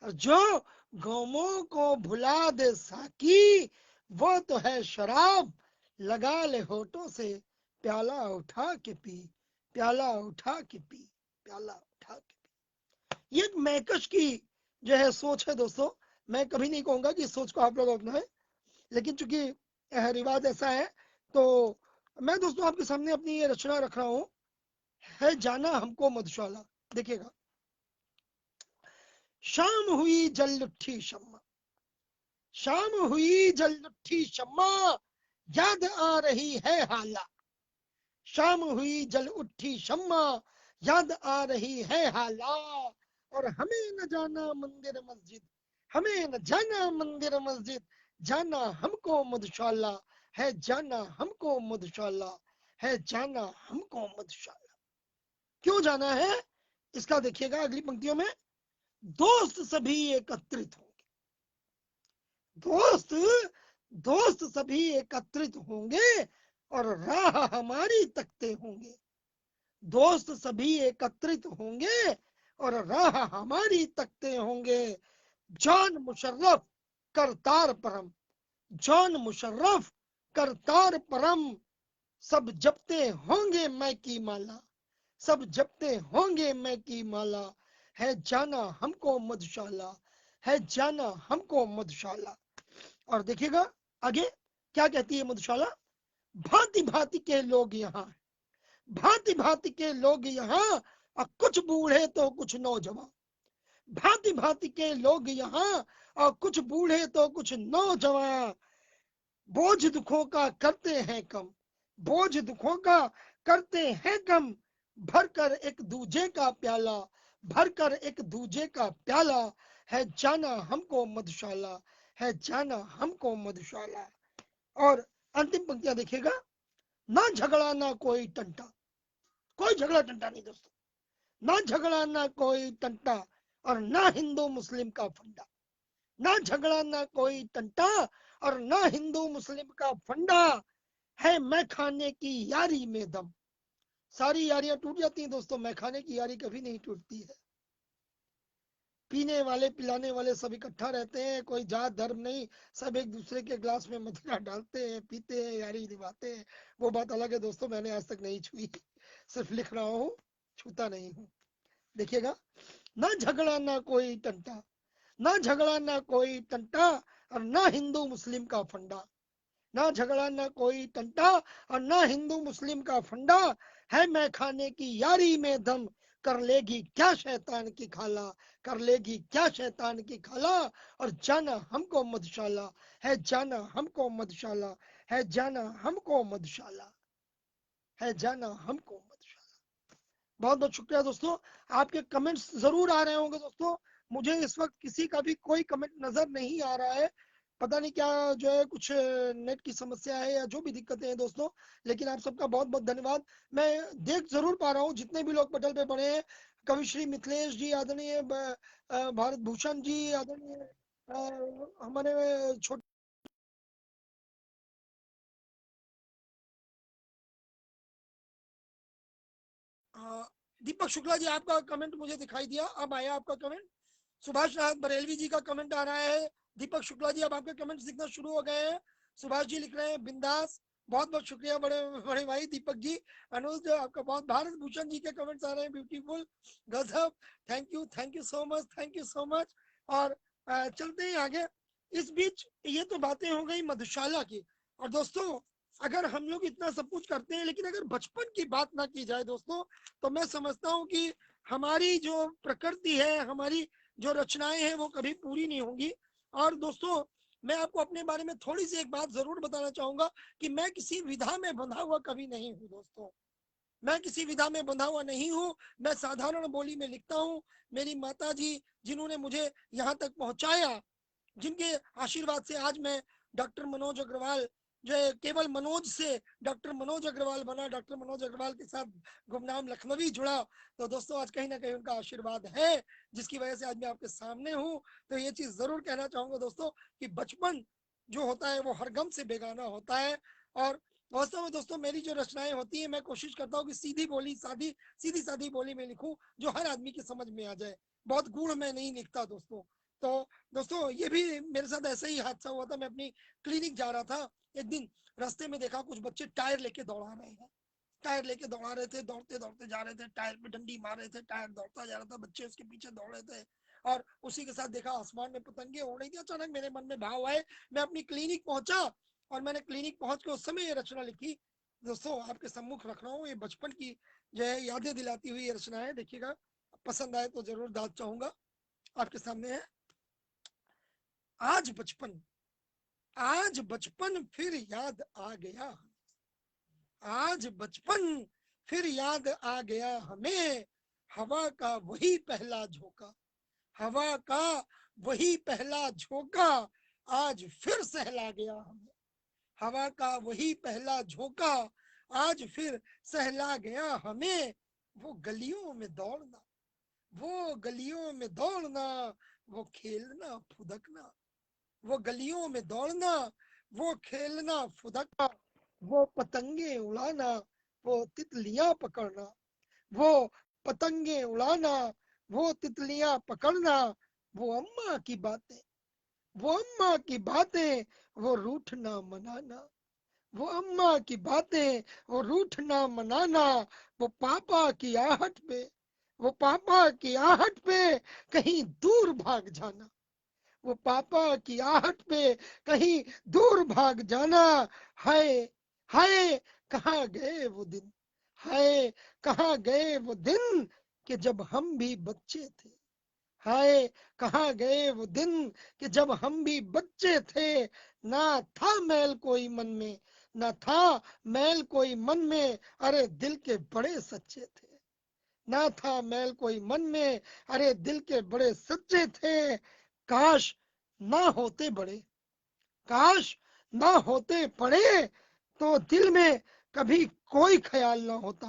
और जो गमों को भुला दे साकी, वो तो है शराब, लगा ले होठों से प्याला उठा के पी, प्याला उठा के पी, प्याला उठा के पी। ये एक मैकश की जो है सोच है दोस्तों। मैं कभी नहीं कहूंगा कि इस सोच को आप लोग अपनाएं, लेकिन चूंकि रिवाज ऐसा है, तो मैं दोस्तों आपके सामने अपनी ये रचना रख रहा हूं, है जाना हमको मधुशाला। देखिएगा, शाम हुई जल उठी शम्मा, शाम हुई जल उठी शम्मा, याद आ रही है हाला। शाम हुई जल उठी शम्मा, याद आ रही है हाला। और हमें न जाना मंदिर मस्जिद, हमें न जाना मंदिर मस्जिद, जाना हमको मधुशाला, है जाना हमको मधुशाला, है जाना हमको मधुशाला। क्यों जाना है, इसका देखिएगा अगली पंक्तियों में। दोस्त सभी एकत्रित होंगे, दोस्त दोस्त सभी एकत्रित होंगे, और राह हमारी तकते होंगे। दोस्त सभी एकत्रित होंगे, और राह हमारी तकते होंगे। जॉन मुशर्रफ करतार परम, जॉन मुशर्रफ करतार परम, सब जपते होंगे मैं की माला, सब जपते होंगे मैं की माला, है जाना हमको मधुशाला, है जाना हमको मधुशाला। और देखिएगा आगे क्या कहती है मधुशाला। भांति भांति के लोग यहाँ, भांति भांति के लोग यहाँ, और कुछ बूढ़े तो कुछ नौजवान। भांति भांति के लोग यहाँ, और कुछ बूढ़े तो कुछ नौजवान। बोझ दुखों का करते हैं कम, बोझ दुखों का करते हैं कम, भरकर एक दूजे का प्याला, भरकर एक दूजे का प्याला, है जाना हमको मधुशाला, है जाना हमको मधुशाला। और अंतिम पंक्तियां देखिएगा। ना झगड़ा ना कोई टंटा, कोई झगड़ा टंटा नहीं दोस्तों, ना झगड़ा ना कोई टंटा, और ना हिंदू मुस्लिम का फंडा। ना झगड़ा ना कोई टंटा, और ना हिंदू मुस्लिम का फंडा, है मैं खाने की यारी में दम। सारी यारियां टूट जाती हैं दोस्तों, मैं खाने की यारी कभी नहीं टूटती है। पीने वाले पिलाने वाले सब इकट्ठा रहते हैं, कोई जात धर्म नहीं, सब एक दूसरे के ग्लास में मदिरा डालते हैं, पीते हैं, यारी निभाते हैं। वो बात अलग है दोस्तों, मैंने आज तक नहीं छुई, सिर्फ लिख रहा हूँ, छूता नहीं हूँ। देखिएगा, ना झगड़ा ना कोई टंटा, ना झगड़ा ना कोई टंटा, और ना हिंदू मुस्लिम का फंडा। ना झगड़ा ना कोई टंटा, और ना हिंदू मुस्लिम का फंडा, है मैं खाने की यारी में दम, कर लेगी क्या शैतान की खाला, कर लेगी क्या शैतान की खाला। और जाना हमको मधुशाला, है जाना हमको मधुशाला, है जाना हमको मधुशाला, है जाना हमको मधुशाला। बहुत बहुत शुक्रिया दोस्तों, आपके कमेंट्स जरूर आ रहे होंगे दोस्तों। मुझे इस वक्त किसी का भी कोई कमेंट नजर नहीं आ रहा है, पता नहीं क्या जो है, कुछ नेट की समस्या है या जो भी दिक्कतें हैं दोस्तों। लेकिन आप सबका बहुत बहुत धन्यवाद। मैं देख जरूर पा रहा हूँ जितने भी लोग पटल पे बने हैं। कविश्री मिथिलेश जी आदरणीय, भारत भूषण जी आदरणीय, हमारे छोटे, दीपक शुक्ला जी आपका कमेंट मुझे दिखाई दिया, अब आया आपका कमेंट। सुभाष नाथ बरेलवी जी का कमेंट आ रहा है। दीपक शुक्ला जी अब आपके कमेंट्स दिखना शुरू हो गए हैं। सुभाष जी लिख रहे हैं बिंदास, बहुत बहुत शुक्रिया बड़े बड़े भाई दीपक जी। अनुज आपका बहुत, भारत भूषण जी के कमेंट्स आ रहे हैं, ब्यूटीफुल, गजब, thank you so much, thank you so much. और चलते हैं आगे। इस बीच ये तो बातें हो गई मधुशाला की। और दोस्तों, अगर हम लोग इतना सब कुछ करते हैं, लेकिन अगर बचपन की बात ना की जाए दोस्तों, तो मैं समझता हूँ कि हमारी जो प्रकृति है, हमारी जो रचनाएं हैं, वो कभी पूरी नहीं होंगी। और दोस्तों, मैं आपको अपने बारे में थोड़ी सी एक बात जरूर बताना चाहूंगा कि मैं किसी विधा में बंधा हुआ कभी नहीं हूँ दोस्तों। मैं किसी विधा में बंधा हुआ नहीं हूँ, मैं साधारण बोली में लिखता हूँ। मेरी माता जी जिन्होंने मुझे यहाँ तक पहुंचाया, जिनके आशीर्वाद से आज मैं डॉक्टर मनोज अग्रवाल, जो है केवल मनोज से डॉक्टर मनोज अग्रवाल बना, डॉक्टर मनोज अग्रवाल के साथ गुमनाम लखनवी जुड़ा। तो दोस्तों, आज कहीं ना कहीं उनका आशीर्वाद है, जिसकी वजह से आज मैं आपके सामने हूँ। तो ये चीज जरूर कहना चाहूंगा दोस्तों, कि बचपन जो होता है वो हर गम से बेगाना होता है। और वास्तव में दोस्तों, मेरी जो रचनाएं होती है, मैं कोशिश करता हूँ कि सीधी बोली, सीधी सादी बोली में लिखूं, जो हर आदमी की समझ में आ जाए। बहुत गूढ़ मैं नहीं लिखता दोस्तों। तो दोस्तों, ये भी मेरे साथ ऐसा ही हादसा हुआ था। मैं अपनी क्लिनिक जा रहा था, एक दिन रास्ते में देखा कुछ बच्चे टायर लेके दौड़ा रहे हैं, टायर लेके दौड़ा रहे थे, दौड़ते दौड़ते जा रहे थे, टायर पे डंडी मार रहे थे, टायर दौड़ता जा रहा था, बच्चे उसके पीछे दौड़ रहे थे। और उसी के साथ देखा आसमान में पतंगे उड़ रही थी। अचानक मेरे मन में भाव आए, मैं अपनी क्लिनिक पहुंचा, और मैंने क्लिनिक पहुंच के उस समय ये रचना लिखी। दोस्तों आपके सम्मुख रख रहा हूँ, ये बचपन की जो है यादें दिलाती हुई ये रचना है, देखिएगा, पसंद आए तो जरूर दाद चाहूंगा। आपके सामने है। आज बचपन, आज बचपन फिर याद आ गया, आज बचपन फिर याद आ गया हमें, हवा का वही पहला झोंका, हवा का वही पहला झोंका आज फिर सहला गया हमें, हवा का वही पहला झोंका आज फिर सहला गया हमें। वो गलियों में दौड़ना, वो गलियों में दौड़ना, वो खेलना फुदकना, वो गलियों में दौड़ना, वो खेलना फुदकना, वो पतंगे उड़ाना, वो तितलियां पकड़ना, वो पतंगे उड़ाना, वो तितलियां पकड़ना, वो अम्मा की बातें, वो अम्मा की बातें, वो रूठना मनाना, वो अम्मा की बातें, वो रूठना मनाना, वो पापा की आहट पे, वो पापा की आहट पे कहीं दूर भाग जाना, वो पापा की आहट पे कहीं दूर भाग जाना। हाय, हाय, कहाँ गए वो दिन, हाय, कहाँ गए वो दिन कि जब हम भी बच्चे थे, हाय, कहाँ गए वो दिन कि जब हम भी बच्चे थे। ना था मैल कोई मन में, ना था मैल कोई मन में, अरे दिल के बड़े सच्चे थे, ना था मैल कोई मन में, अरे दिल के बड़े सच्चे थे। काश ना होते बड़े, काश ना होते बड़े, तो दिल में कभी कोई ख्याल ना होता,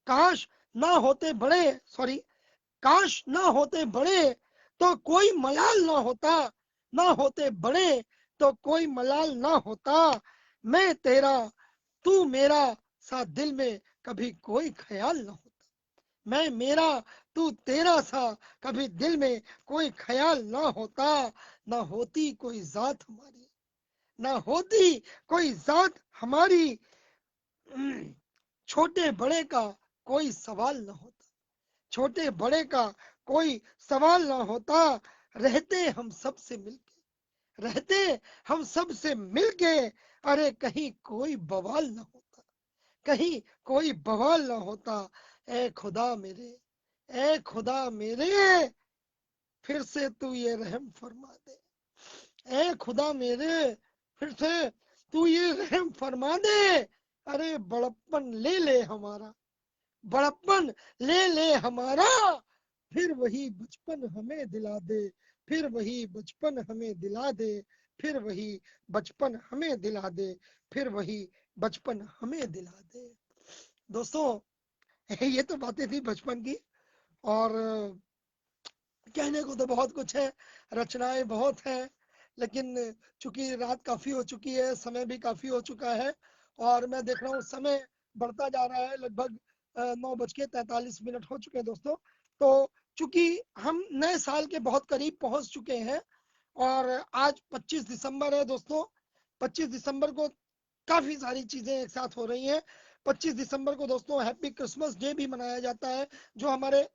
काश ना होते बड़े, सॉरी, काश ना होते बड़े तो कोई मलाल ना होता, ना होते बड़े तो कोई मलाल ना होता। मैं तेरा, तू मेरा, सा दिल में कभी कोई ख्याल ना होता, मैं मेरा, तू तेरा सा कभी दिल में कोई ख्याल ना होता। ना होती कोई जात हमारी, ना होती कोई जात हमारी, छोटे बड़े का कोई सवाल ना होता, छोटे बड़े का कोई सवाल ना होता। रहते हम सब से मिलके, रहते हम सब से मिलके, अरे कहीं कोई बवाल ना होता, कहीं कोई बवाल ना होता। ए खुदा मेरे, ए खुदा मेरे, फिर से तू ये रहम फरमा दे, ए खुदा मेरे, फिर से तू ये रहम फरमा दे। अरे बड़प्पन ले ले हमारा, बड़प्पन ले ले हमारा, फिर वही बचपन हमें दिला दे, फिर वही बचपन हमें दिला दे, फिर वही बचपन हमें दिला दे, फिर वही बचपन हमें दिला दे। दोस्तों, ये तो बातें थी बचपन की, और कहने को तो बहुत कुछ है, रचनाएं बहुत हैं, लेकिन चूंकि रात काफी हो चुकी है, समय भी काफी हो चुका है, और मैं देख रहा हूँ समय बढ़ता जा रहा है, लगभग 9:43 हो चुके हैं दोस्तों। तो चूंकि हम नए साल के बहुत करीब पहुंच चुके हैं, और आज 25 दिसंबर है दोस्तों, 25 दिसंबर को काफी सारी चीजें एक साथ हो रही हैं। 25 दिसंबर को दोस्तों हैप्पी क्रिसमस डे भी मनाया जाता है। जो हमारे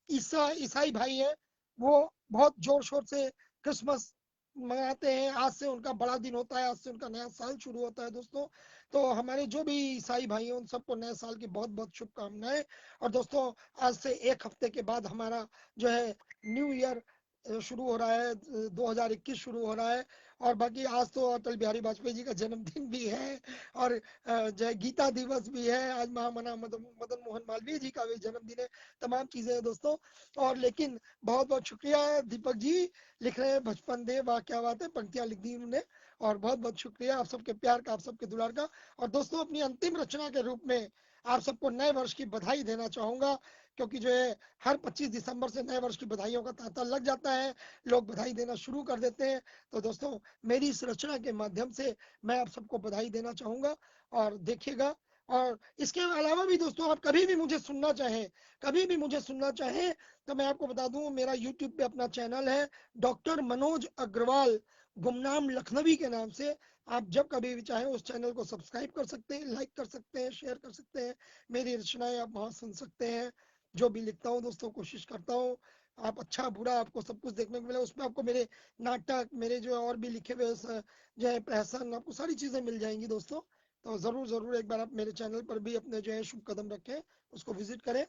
ईसाई भाई हैं, वो बहुत जोर शोर से क्रिसमस मनाते हैं, आज से उनका बड़ा दिन होता है, आज से उनका नया साल शुरू होता है दोस्तों। तो हमारे जो भी ईसाई भाई हैं उन सबको नए साल की बहुत बहुत शुभकामनाएं। और दोस्तों, आज से एक हफ्ते के बाद हमारा जो है न्यू ईयर शुरू हो रहा है, 2021 शुरू हो रहा है। और बाकी आज तो अटल बिहारी वाजपेयी जी का जन्मदिन भी है, और जय गीता दिवस भी है, आज महामना मदन मोहन मालवीय जी का भी जन्मदिन है, तमाम चीजें हैं दोस्तों। और लेकिन बहुत बहुत शुक्रिया दीपक जी, लिख रहे हैं बचपन दे, वाह क्या बात है, पंक्तियां लिख दी उन्होंने। और बहुत बहुत शुक्रिया आप सबके प्यार का, आप सबके दुलार का। और दोस्तों, अपनी अंतिम रचना के रूप में आप सबको नए वर्ष की बधाई देना चाहूंगा, क्योंकि जो है हर 25 दिसंबर से नए वर्ष की बधाइयों का तांता लग जाता है, लोग बधाई देना शुरू कर देते हैं। तो दोस्तों, मेरी इस रचना के माध्यम से मैं आप सबको बधाई देना चाहूंगा, और देखिएगा। और इसके अलावा भी दोस्तों, आप कभी भी मुझे सुनना चाहें, कभी भी मुझे सुनना चाहें, तो मैं आपको बता दूं, मेरा यूट्यूब पे अपना चैनल है, डॉक्टर मनोज अग्रवाल गुमनाम लखनवी के नाम से। आप जब कभी भी चाहें उस चैनल को सब्सक्राइब कर सकते हैं, लाइक कर सकते हैं, शेयर कर सकते हैं, मेरी रचनाएं आप वहां सुन सकते हैं। जो भी लिखता हूँ दोस्तों, कोशिश करता हूँ आप अच्छा बुरा आपको सब कुछ देखने को मिले, उसमें आपको मेरे नाटक, मेरे जो और भी लिखे हुए जो है प्रहसन, आपको सारी चीजें मिल जाएंगी दोस्तों। तो ज़रूर ज़रूर एक बार आप मेरे चैनल पर भी अपने जो है शुभ कदम रखें, उसको विजिट करें।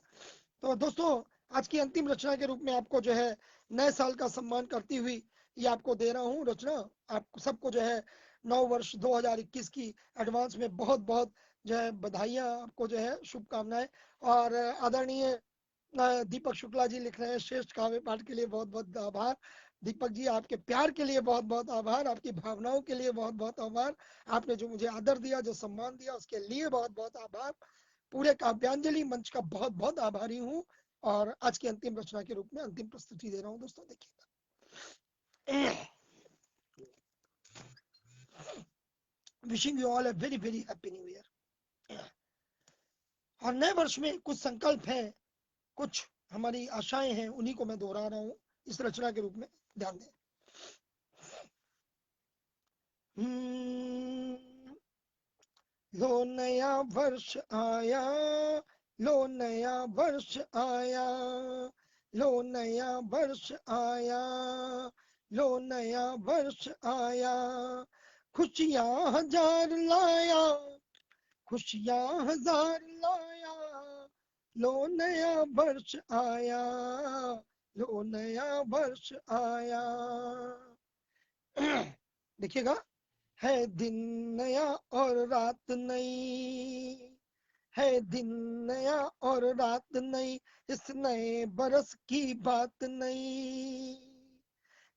तो दोस्तों, आज की अंतिम रचना के रूप में आपको जो है नए साल का सम्मान करती हुई ये आपको दे रहा हूँ रचना। आप सबको जो है नव वर्ष 2021 की एडवांस में बहुत बहुत जो है बधाइयाँ, आपको जो है शुभकामनाएं। और आदरणीय दीपक शुक्ला जी लिख रहे हैं, श्रेष्ठ काव्य पाठ के लिए बहुत बहुत आभार। दीपक जी, आपके प्यार के लिए बहुत बहुत आभार, आपकी भावनाओं के लिए बहुत बहुत आभार, आपने जो मुझे आदर दिया, जो सम्मान दिया, उसके लिए बहुत बहुत आभार। पूरे काव्यांजलि मंच का बहुत बहुत आभारी हूँ। और आज की अंतिम रचना के रूप में अंतिम प्रस्तुति दे रहा हूँ दोस्तों, देखिएगा। Wishing you all a very very happy new year. और नए वर्ष में कुछ संकल्प हैं, कुछ हमारी आशाएं हैं, उन्हीं को मैं दोहरा रहा हूँ इस रचना के रूप में। ध्यान दें। लो नया वर्ष आया, लो नया वर्ष आया, लो नया वर्ष आया, लो नया वर्ष आया, खुशियां हजार लाया, खुशियां हजार लाया, लो नया वर्ष आया, लो नया वर्ष आया। देखिएगा, है दिन नया और रात नई, है दिन नया और रात नई, इस नए बरस की बात नई,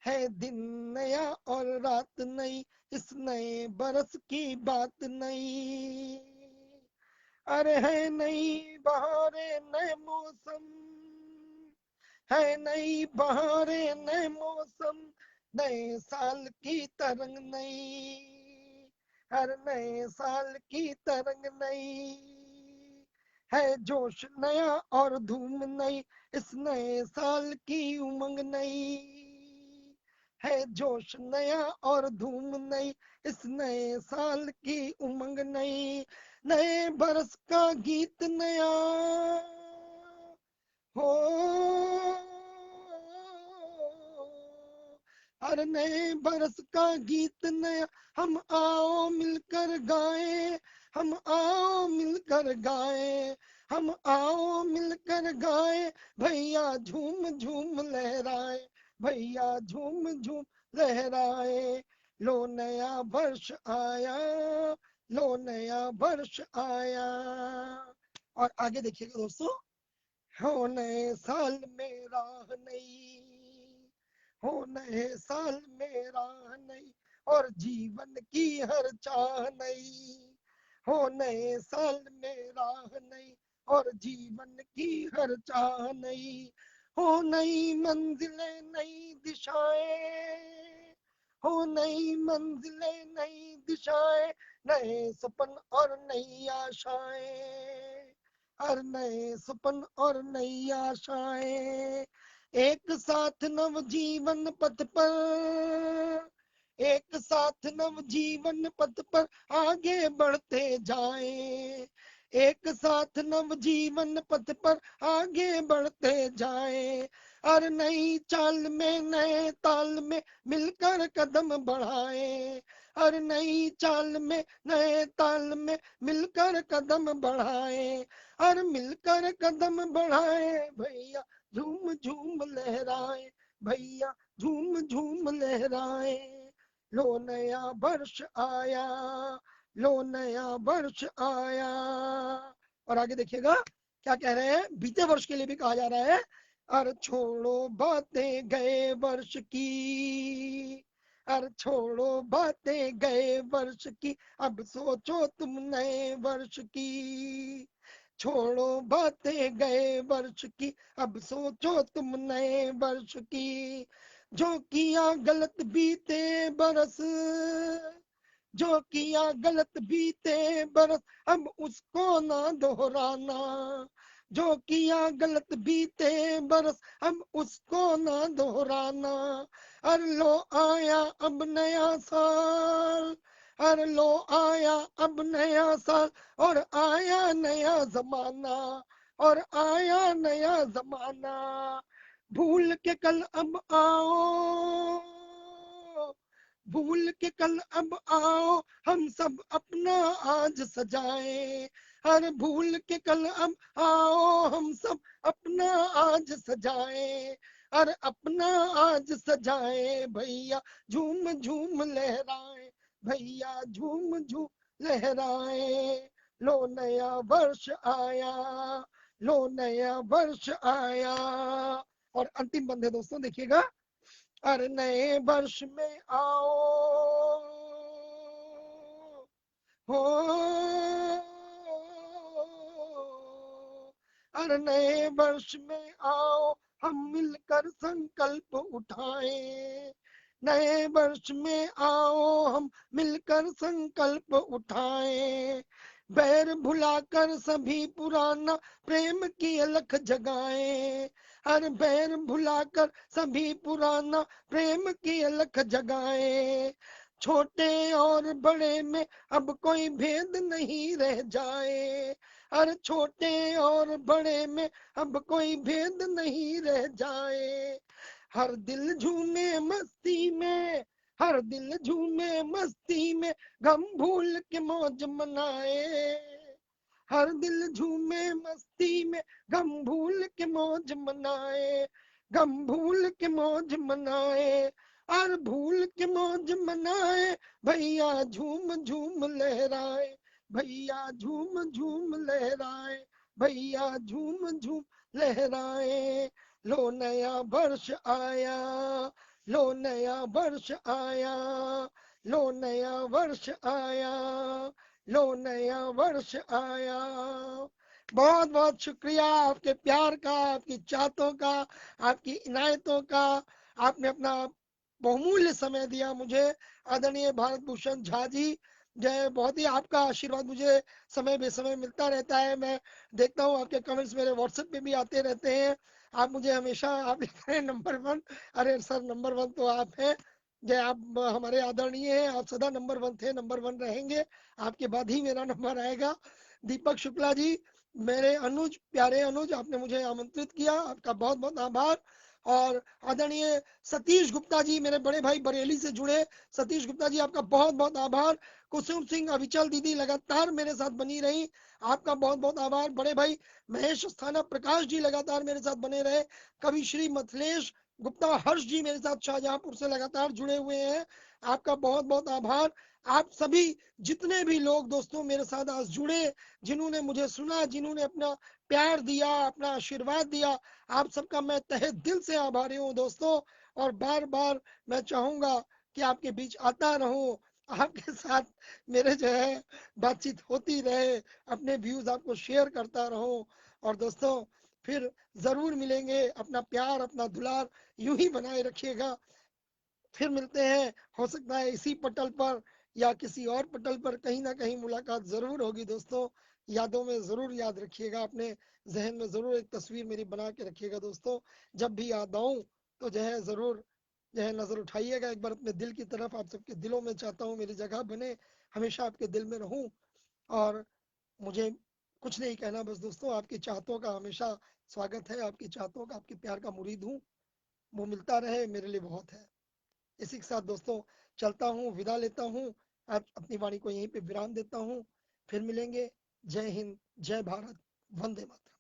है दिन नया और रात नई, इस नए बरस की बात नई। अरे है नई बहारें नए मौसम, है नई बहारें नए मौसम, नए साल की तरंग नई, हर नए साल की तरंग नई, है जोश नया और धूम नई, इस नए साल की उमंग नई, है जोश नया और धूम नई, इस नए साल की उमंग नई, नए बरस का गीत नया हो, हर नए बरस का गीत नया, हम आओ मिलकर गाए, हम आओ मिलकर गाए, हम आओ मिलकर गाए, भैया झूम झूम लहराए, भैया झूम झूम लहराए, लो नया वर्ष आया, लो नया वर्ष आया। और आगे देखिएगा दोस्तों, हो नए साल में राह नई, हो नए साल में राह नई, और जीवन की हर चाह नई, हो नए साल में राह नई, और जीवन की हर चाह नई, हो नई मंजिलें नई दिशाएं, हो नई मंजिलें नई दिशाएं, नए सपन और नई आशाएं, हर नए सपन और नई आशाएं, एक साथ नव जीवन पथ पर, एक साथ नव जीवन पथ पर आगे बढ़ते जाएं, एक साथ नव जीवन पथ पर आगे बढ़ते जाएं, और नई चाल में नए ताल में मिलकर कदम बढ़ाएं, और नई चाल में नए ताल में मिलकर कदम बढ़ाएं, और मिलकर कदम बढ़ाएं, भैया झूम झूम लहराए, भैया झूम झूम लहराए, लो नया वर्ष आया, लो नया वर्ष आया। और आगे देखिएगा क्या कह रहे हैं, बीते वर्ष के लिए भी कहा जा रहा है, अरे छोड़ो बातें गए वर्ष की, अरे छोड़ो बातें गए वर्ष की, अब सोचो तुम नए वर्ष की, छोड़ो बातें गए वर्ष की, अब सोचो तुम नए वर्ष की, जो किया गलत बीते बरस, जो किया गलत बीते बरस, अब उसको ना दोहराना, जो किया गलत बीते बरस, अब उसको ना दोहराना, अरे लो आया अब नया साल, अरे लो आया अब नया साल, और आया नया जमाना, और आया नया जमाना, भूल के कल अब आओ, भूल के कल अब आओ हम सब अपना आज सजाए, हर भूल के कल अब आओ हम सब अपना आज सजाए, और अपना आज सजाए भैया झूम झूम लहराए, भैया झूम झूम लहराए। लो नया वर्ष आया, लो नया वर्ष आया। और अंतिम बंद है दोस्तों, देखिएगा। हर नए वर्ष में आओ हो, हर नए वर्ष में आओ हम मिलकर संकल्प उठाएं, नए वर्ष में आओ हम मिलकर संकल्प उठाएं, बैर भुलाकर सभी पुराना प्रेम की अलख जगाएं, हर बैर भुलाकर सभी पुराना प्रेम की अलख जगाएं, छोटे और बड़े में अब कोई भेद नहीं रह जाए, हर छोटे और बड़े में अब कोई भेद नहीं रह जाए, हर दिल झूमे मस्ती में, हर दिल झूमे मस्ती में गम भूल के मौज मनाए, हर दिल झूमे मस्ती में गम भूल के मौज मनाए, गम भूल के मौज मनाए, और भूल के मौज मनाए, भैया झूम झूम लहराए, भैया झूम झूम लहराए, भैया झूम झूम लहराए। लो नया वर्ष आया, लो नया वर्ष आया, लो नया वर्ष आया, लो नया वर्ष आया। बहुत बहुत शुक्रिया आपके प्यार का, आपकी चाहतों का, आपकी इनायतों का। आपने अपना बहुमूल्य समय दिया मुझे, आदरणीय भारत भूषण झा जी। जय, बहुत ही आपका आशीर्वाद मुझे समय बेसमय मिलता रहता है। मैं देखता हूँ आपके कमेंट्स मेरे व्हाट्सएप पे भी आते रहते हैं। आप मुझे हमेशा आप लिख रहे हैं नंबर वन। अरे सर, नंबर वन तो आप हैं। जय, आप हमारे आदरणीय हैं, आप सदा नंबर वन थे, नंबर वन रहेंगे। आपके बाद ही मेरा नंबर आएगा। दीपक शुक्ला जी, मेरे अनुज, प्यारे अनुज, आपने मुझे आमंत्रित किया, आपका बहुत बहुत आभार। और आदरणीय सतीश गुप्ता जी, मेरे बड़े भाई बरेली से जुड़े सतीश गुप्ता जी, आपका बहुत बहुत आभार। कुसुम सिंह अविचल दीदी लगातार मेरे साथ बनी रही, आपका बहुत बहुत आभार। बड़े भाई महेश स्थाना प्रकाश जी लगातार मेरे साथ बने रहे। कवि श्री मिथिलेश गुप्ता हर्ष जी मेरे साथ शाहजहांपुर से लगातार जुड़े हुए हैं, आपका बहुत बहुत आभार। आप सभी जितने भी लोग दोस्तों मेरे साथ आज जुड़े, जिन्होंने मुझे सुना, जिन्होंने अपना प्यार दिया, अपना आशीर्वाद दिया, आप सबका मैं तहे दिल से आभारी हूँ दोस्तों। और बार बार मैं चाहूंगा कि आपके बीच आता रहूं, आपके साथ मेरे जो है बातचीत होती रहे, अपने व्यूज आपको शेयर करता रहूं। और दोस्तों फिर जरूर मिलेंगे, अपना प्यार अपना दुलार यूं ही बनाए रखिएगा। फिर मिलते हैं, हो सकता है इसी पटल पर या किसी और पटल पर कहीं ना कहीं मुलाकात जरूर होगी दोस्तों। यादों में जरूर याद रखिएगा, अपने जहन में जरूर एक तस्वीर मेरी बना के रखिएगा दोस्तों। जब भी याद आऊं तो जो है जरूर जो है नजर उठाइएगा एक बार अपने दिल की तरफ। आप सबके दिलों में चाहता हूँ मेरी जगह बने, हमेशा आपके दिल में रहूं। और मुझे कुछ नहीं कहना, बस दोस्तों आपकी चाहतों का हमेशा स्वागत है, आपकी चाहतों का, आपके प्यार का मुरीद हूँ। वो मिलता रहे मेरे लिए बहुत है। इसी के साथ दोस्तों चलता हूँ, विदा लेता हूँ। आप अपनी वाणी को यहीं पे विराम देता हूँ। फिर मिलेंगे। जय हिंद, जय भारत, वंदे मातरम।